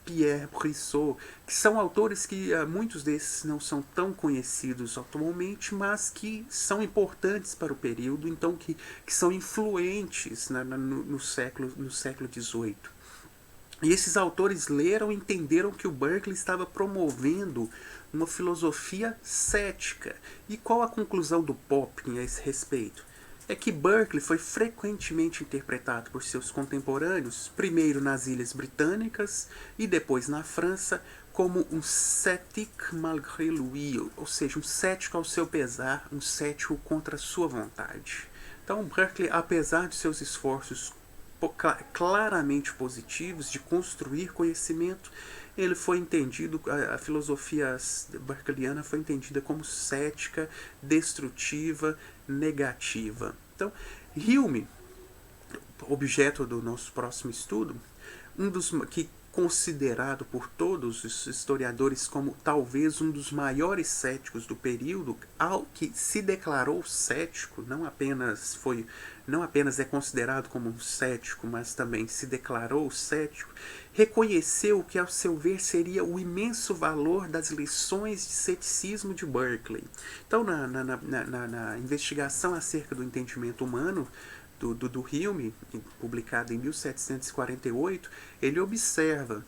Pierre Brissot, que são autores que muitos desses não são tão conhecidos atualmente, mas que são importantes para o período, então que são influentes no século XVIII. E esses autores leram e entenderam que o Berkeley estava promovendo uma filosofia cética. E qual a conclusão do Popkin a esse respeito? É que Berkeley foi frequentemente interpretado por seus contemporâneos, primeiro nas Ilhas Britânicas e depois na França, como um sceptique malgré lui, ou seja, um cético ao seu pesar, um cético contra a sua vontade. Então, Berkeley, apesar de seus esforços claramente positivos de construir conhecimento, ele foi entendido, a filosofia berkeleyiana foi entendida como cética, destrutiva, negativa. Então, Hume, objeto do nosso próximo estudo, que considerado por todos os historiadores como talvez um dos maiores céticos do período, que se declarou cético, não apenas é considerado como um cético, mas também se declarou cético, reconheceu que, ao seu ver, seria o imenso valor das lições de ceticismo de Berkeley. Então, na investigação acerca do entendimento humano, do Hume, publicado em 1748, ele observa: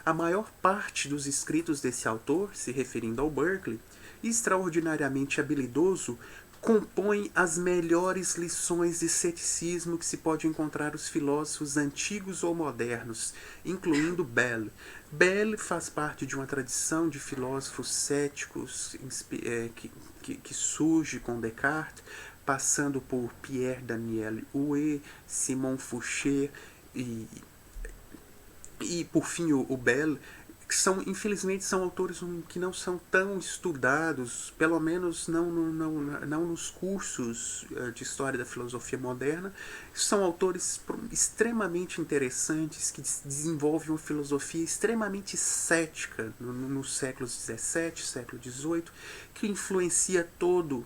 a maior parte dos escritos desse autor, se referindo ao Berkeley, extraordinariamente habilidoso, compõe as melhores lições de ceticismo que se pode encontrar os filósofos antigos ou modernos, incluindo Bell. Bell faz parte de uma tradição de filósofos céticos que surge com Descartes, passando por Pierre-Daniel Huet, Simon Fouché e por fim o Bell, que infelizmente são autores que não são tão estudados, pelo menos não nos cursos de história da filosofia moderna. São autores extremamente interessantes, que desenvolvem uma filosofia extremamente cética nos séculos XVII, século XVIII, que influencia todo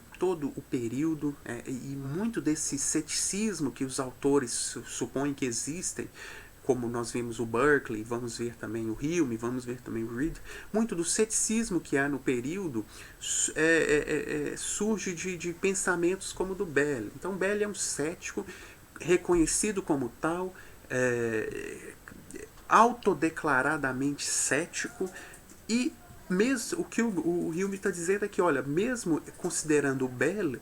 o período, e muito desse ceticismo que os autores supõem que existem, como nós vimos o Berkeley, vamos ver também o Hume, vamos ver também o Reid, muito do ceticismo que há no período surge de pensamentos como o do Bell. Então, Bell é um cético reconhecido como tal, autodeclaradamente cético, e mesmo o que o Hume está dizendo é que, olha, mesmo considerando o Bell,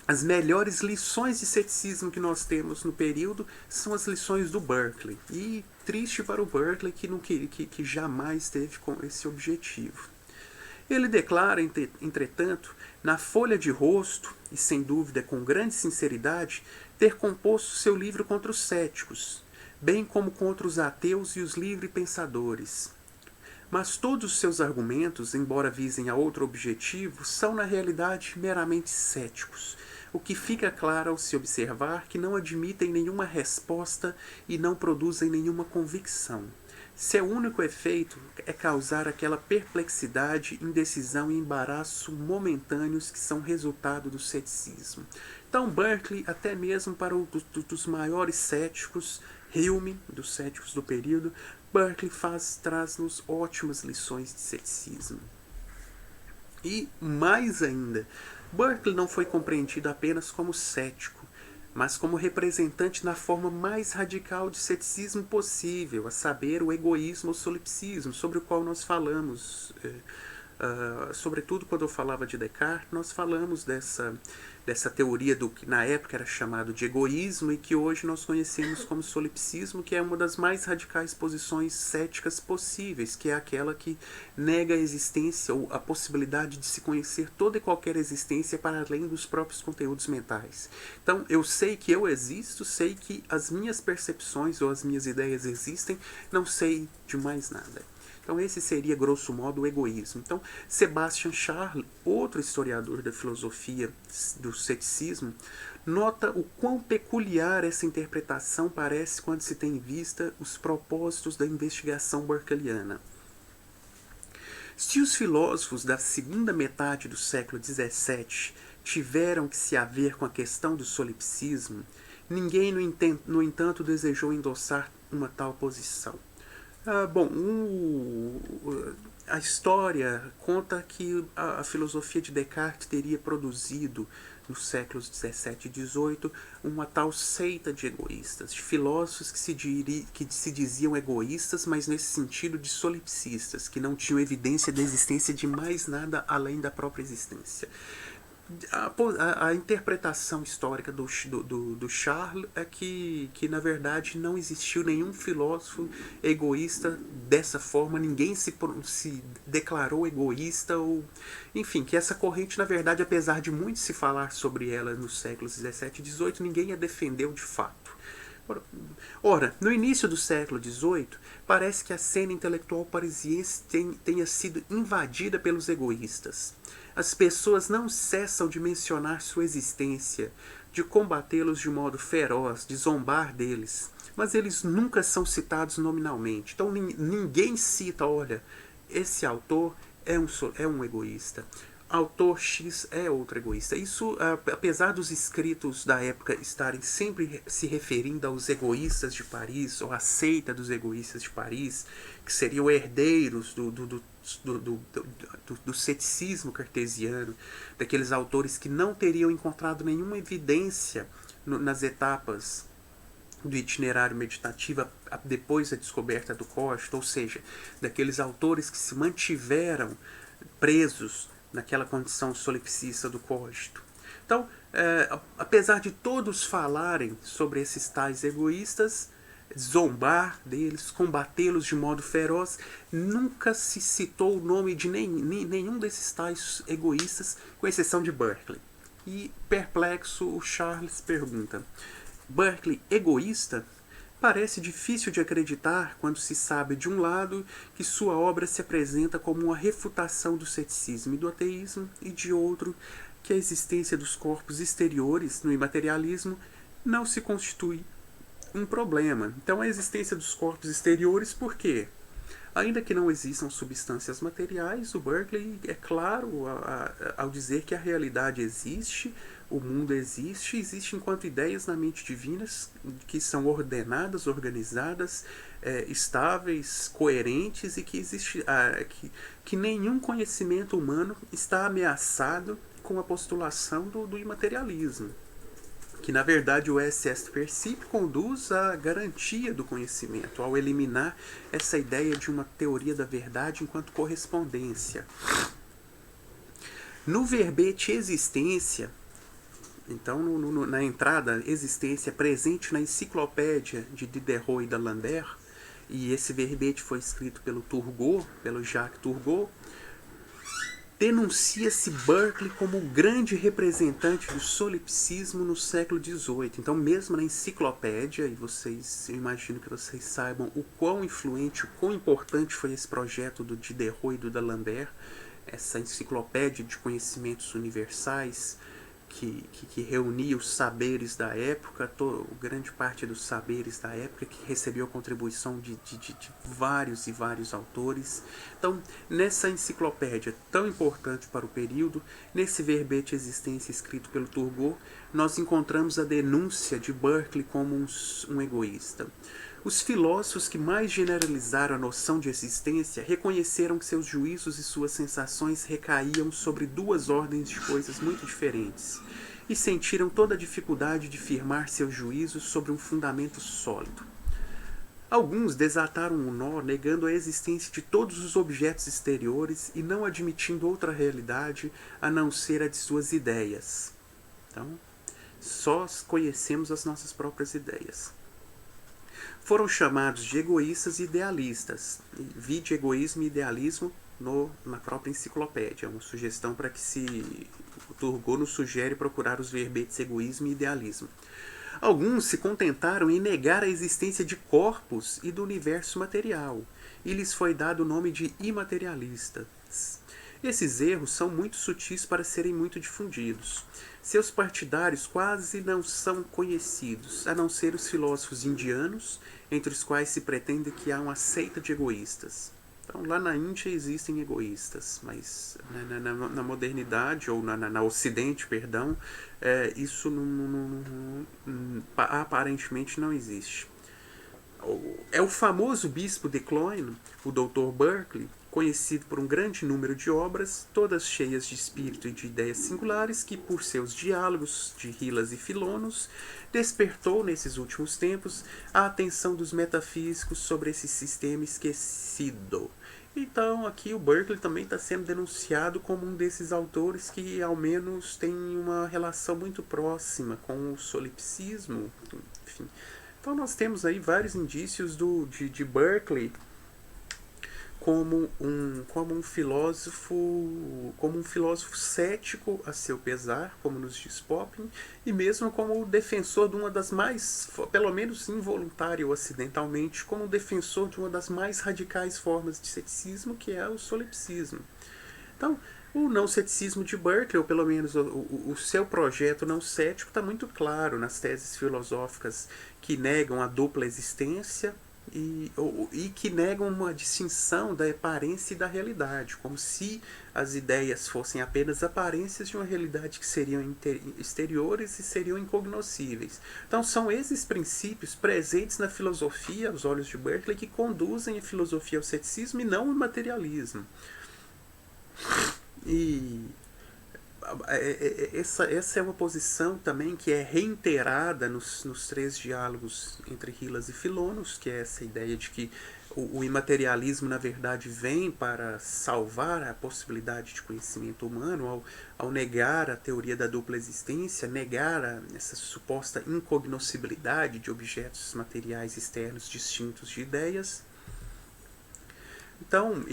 as melhores lições de ceticismo que nós temos no período são as lições do Berkeley. E triste para o Berkeley que jamais teve esse objetivo. Ele declara, entretanto, na folha de rosto, e sem dúvida com grande sinceridade, ter composto seu livro contra os céticos, bem como contra os ateus e os livre-pensadores. Mas todos os seus argumentos, embora visem a outro objetivo, são na realidade meramente céticos, o que fica claro ao se observar que não admitem nenhuma resposta e não produzem nenhuma convicção. Seu único efeito é causar aquela perplexidade, indecisão e embaraço momentâneos que são resultado do ceticismo. Então Berkeley, até mesmo para dos maiores céticos, Hume, dos céticos do período, Berkeley traz-nos ótimas lições de ceticismo. E mais ainda, Berkeley não foi compreendido apenas como cético, mas como representante na forma mais radical de ceticismo possível, a saber, o egoísmo ou solipsismo, sobre o qual nós falamos. Sobretudo quando eu falava de Descartes, nós falamos dessa teoria do que na época era chamado de egoísmo e que hoje nós conhecemos como solipsismo, que é uma das mais radicais posições céticas possíveis, que é aquela que nega a existência ou a possibilidade de se conhecer toda e qualquer existência para além dos próprios conteúdos mentais. Então, eu sei que eu existo, sei que as minhas percepções ou as minhas ideias existem, não sei de mais nada. Então esse seria, grosso modo, o egoísmo. Então, Sebastian Charles, outro historiador da filosofia do ceticismo, nota o quão peculiar essa interpretação parece quando se tem em vista os propósitos da investigação berkeleana. Se os filósofos da segunda metade do século XVII tiveram que se haver com a questão do solipsismo, ninguém, no entanto, desejou endossar uma tal posição. A história conta que a filosofia de Descartes teria produzido, nos séculos 17 e 18, uma tal seita de egoístas, de filósofos que se diziam egoístas, mas nesse sentido de solipsistas, que não tinham evidência da existência de mais nada além da própria existência. A interpretação histórica do Charles é que, na verdade, não existiu nenhum filósofo egoísta dessa forma, ninguém se declarou egoísta, ou enfim, que essa corrente, na verdade, apesar de muito se falar sobre ela nos séculos 17 e 18, ninguém a defendeu de fato. Ora, no início do século XVIII, parece que a cena intelectual parisiense tenha sido invadida pelos egoístas. As pessoas não cessam de mencionar sua existência, de combatê-los de modo feroz, de zombar deles, mas eles nunca são citados nominalmente. Então ninguém cita, olha, esse autor é um egoísta. Autor X é outro egoísta. Isso, apesar dos escritos da época estarem sempre se referindo aos egoístas de Paris, ou à seita dos egoístas de Paris, que seriam herdeiros do ceticismo cartesiano, daqueles autores que não teriam encontrado nenhuma evidência nas etapas do itinerário meditativo depois da descoberta do Costa, ou seja, daqueles autores que se mantiveram presos naquela condição solipsista do cogito. Então, apesar de todos falarem sobre esses tais egoístas, zombar deles, combatê-los de modo feroz, nunca se citou o nome de nenhum desses tais egoístas, com exceção de Berkeley. E, perplexo, o Charles pergunta: Berkeley egoísta? Parece difícil de acreditar quando se sabe, de um lado, que sua obra se apresenta como uma refutação do ceticismo e do ateísmo, e de outro, que a existência dos corpos exteriores no imaterialismo não se constitui um problema. Então, a existência dos corpos exteriores, por quê? Ainda que não existam substâncias materiais, o Berkeley é claro ao dizer que a realidade existe, o mundo existe enquanto ideias na mente divinas que são ordenadas, organizadas, estáveis, coerentes, e que existe que nenhum conhecimento humano está ameaçado com a postulação do imaterialismo. Que na verdade o esse est percipi conduz à garantia do conhecimento, ao eliminar essa ideia de uma teoria da verdade enquanto correspondência. No verbete existência, então na entrada existência presente na enciclopédia de Diderot e d'Alembert, e esse verbete foi escrito pelo Turgot, pelo Jacques Turgot, denuncia-se Berkeley como o grande representante do solipsismo no século XVIII. Então, mesmo na enciclopédia, e eu imagino que vocês saibam o quão influente, o quão importante foi esse projeto do Diderot e do d'Alembert, essa enciclopédia de conhecimentos universais, que reunia os saberes da época, grande parte dos saberes da época, que recebeu a contribuição de vários e vários autores. Então, nessa enciclopédia tão importante para o período, nesse verbete Existência escrito pelo Turgot, nós encontramos a denúncia de Berkeley como um egoísta. Os filósofos que mais generalizaram a noção de existência reconheceram que seus juízos e suas sensações recaíam sobre duas ordens de coisas muito diferentes, e sentiram toda a dificuldade de firmar seus juízos sobre um fundamento sólido. Alguns desataram o nó negando a existência de todos os objetos exteriores e não admitindo outra realidade a não ser a de suas ideias. Então, só conhecemos as nossas próprias ideias. Foram chamados de egoístas e idealistas. Vide egoísmo e idealismo na própria enciclopédia. É uma sugestão para que o Turgot nos sugere procurar os verbetes egoísmo e idealismo. Alguns se contentaram em negar a existência de corpos e do universo material, e lhes foi dado o nome de imaterialistas. Esses erros são muito sutis para serem muito difundidos. Seus partidários quase não são conhecidos, a não ser os filósofos indianos, entre os quais se pretende que há uma seita de egoístas. Então, lá na Índia existem egoístas, mas na modernidade, ou na Ocidente, perdão, isso aparentemente não existe. É o famoso bispo de Cloyne, o Dr. Berkeley, conhecido por um grande número de obras, todas cheias de espírito e de ideias singulares, que, por seus diálogos de Hillas e Filonos, despertou, nesses últimos tempos, a atenção dos metafísicos sobre esse sistema esquecido. Então, aqui o Berkeley também está sendo denunciado como um desses autores que, ao menos, tem uma relação muito próxima com o solipsismo, enfim. Então, nós temos aí vários indícios de Berkeley como um filósofo cético a seu pesar, como nos diz Poppin, e mesmo como defensor de uma das mais, pelo menos involuntário ou acidentalmente, como defensor de uma das mais radicais formas de ceticismo, que é o solipsismo. Então, o não ceticismo de Berkeley, ou pelo menos o seu projeto não cético, está muito claro nas teses filosóficas que negam a dupla existência, e que negam uma distinção da aparência e da realidade, como se as ideias fossem apenas aparências de uma realidade que seriam exteriores e seriam incognoscíveis. Então são esses princípios presentes na filosofia, aos olhos de Berkeley, que conduzem a filosofia ao ceticismo e não ao materialismo. E essa é uma posição também que é reiterada nos três diálogos entre Hillas e Filonos, que é essa ideia de que o imaterialismo, na verdade, vem para salvar a possibilidade de conhecimento humano ao negar a teoria da dupla existência, negar essa suposta incognoscibilidade de objetos materiais externos distintos de ideias. Então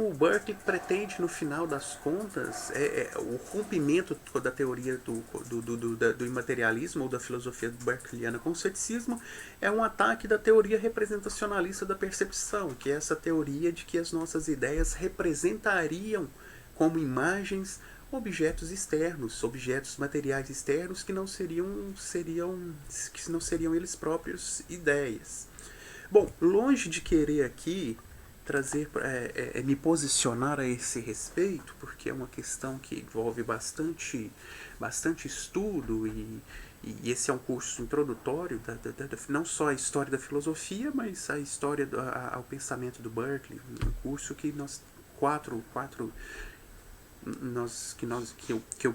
o Berkeley pretende, no final das contas, o rompimento da teoria do imaterialismo ou da filosofia berkeleyana com o ceticismo é um ataque da teoria representacionalista da percepção, que é essa teoria de que as nossas ideias representariam como imagens objetos externos, objetos materiais externos que não seriam eles próprios ideias. Bom, longe de querer aqui trazer, me posicionar a esse respeito, porque é uma questão que envolve bastante estudo e esse é um curso introdutório, não só a história da filosofia, mas a história ao pensamento do Berkeley, um curso que eu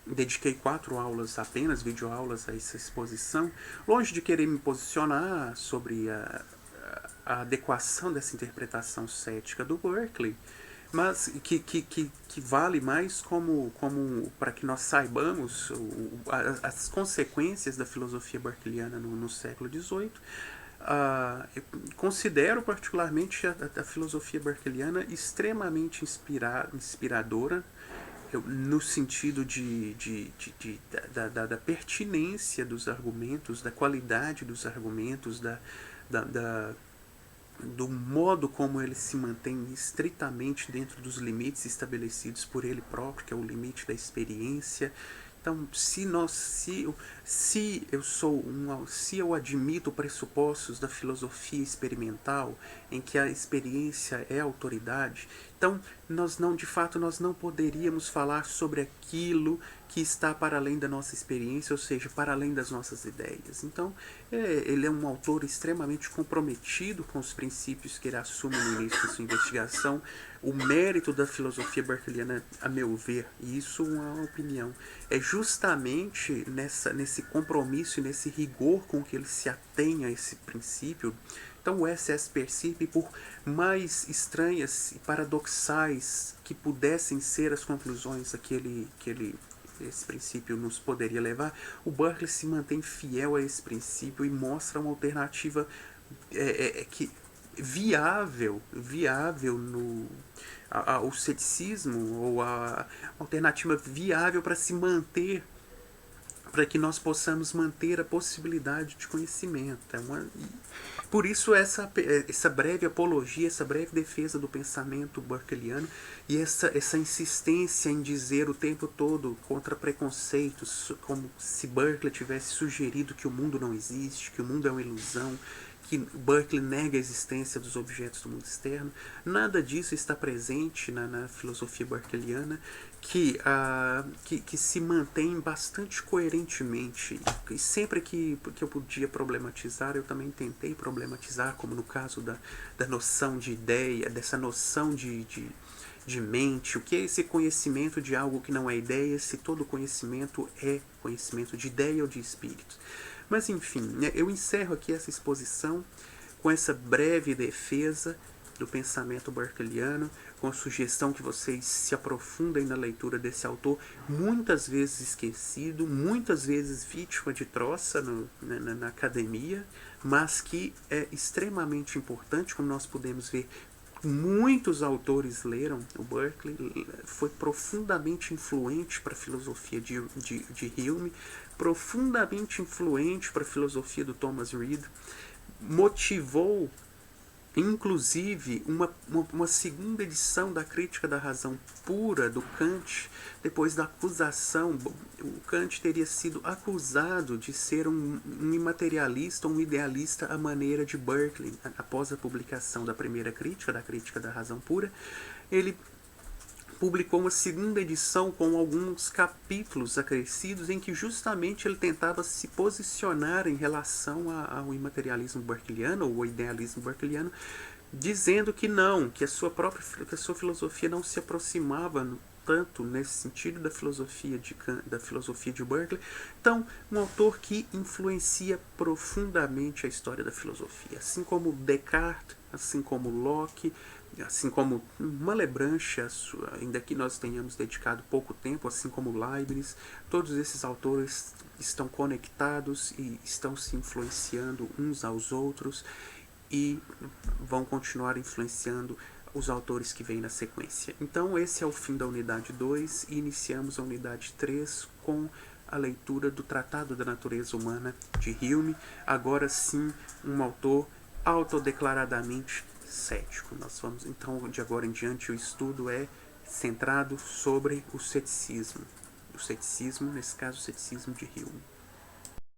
dediquei 4 aulas apenas, videoaulas, a essa exposição, longe de querer me posicionar sobre a adequação dessa interpretação cética do Berkeley, mas que vale mais como para que nós saibamos as consequências da filosofia berkeleyana no século XVIII. Eu considero particularmente a filosofia berkeleyana extremamente inspiradora, no sentido da pertinência dos argumentos, da qualidade dos argumentos, do modo como ele se mantém estritamente dentro dos limites estabelecidos por ele próprio, que é o limite da experiência. Então, se eu admito pressupostos da filosofia experimental, em que a experiência é a autoridade, então nós não poderíamos falar sobre aquilo que está para além da nossa experiência, ou seja, para além das nossas ideias. Então, ele é um autor extremamente comprometido com os princípios que ele assume no início da sua investigação. O mérito da filosofia berkeliana, a meu ver, e isso é uma opinião, é justamente nesse compromisso e nesse rigor com que ele se atém a esse princípio. Então o SS Percipe, por mais estranhas e paradoxais que pudessem ser as conclusões que esse princípio nos poderia levar, o Berkeley se mantém fiel a esse princípio e mostra uma alternativa que viável no ao ceticismo, ou a alternativa viável para se manter, para que nós possamos manter a possibilidade de conhecimento. Por isso essa breve apologia, essa breve defesa do pensamento berkeliano e essa insistência em dizer o tempo todo contra preconceitos, como se Berkeley tivesse sugerido que o mundo não existe, que o mundo é uma ilusão, que Berkeley nega a existência dos objetos do mundo externo. Nada disso está presente na filosofia berkeliana, que se mantém bastante coerentemente. E sempre que eu podia problematizar, eu também tentei problematizar, como no caso da noção de ideia, dessa noção de mente. O que é esse conhecimento de algo que não é ideia, se todo conhecimento é conhecimento de ideia ou de espírito? Mas enfim, eu encerro aqui essa exposição com essa breve defesa do pensamento berkeliano, com a sugestão que vocês se aprofundem na leitura desse autor, muitas vezes esquecido, muitas vezes vítima de troça na academia, mas que é extremamente importante, como nós podemos ver. Muitos autores leram o Berkeley, foi profundamente influente para a filosofia de Hume, profundamente influente para a filosofia do Thomas Reid, motivou inclusive uma segunda edição da Crítica da Razão Pura do Kant, depois da acusação. O Kant teria sido acusado de ser um imaterialista, um idealista à maneira de Berkeley. Após a publicação da primeira crítica, da Crítica da Razão Pura, ele publicou uma segunda edição com alguns capítulos acrescidos em que justamente ele tentava se posicionar em relação ao imaterialismo berkeliano, ou ao idealismo berkeliano, dizendo que não, que a sua filosofia não se aproximava tanto nesse sentido da filosofia de Berkeley. Então, um autor que influencia profundamente a história da filosofia, assim como Descartes, assim como Locke, assim como Malebranche, ainda que nós tenhamos dedicado pouco tempo, assim como Leibniz. Todos esses autores estão conectados e estão se influenciando uns aos outros e vão continuar influenciando os autores que vêm na sequência. Então esse é o fim da unidade 2 e iniciamos a unidade 3 com a leitura do Tratado da Natureza Humana de Hume, agora sim um autor autodeclaradamente cético. Nós vamos, então, de agora em diante, o estudo é centrado sobre o ceticismo. O ceticismo, nesse caso, o ceticismo de Hume.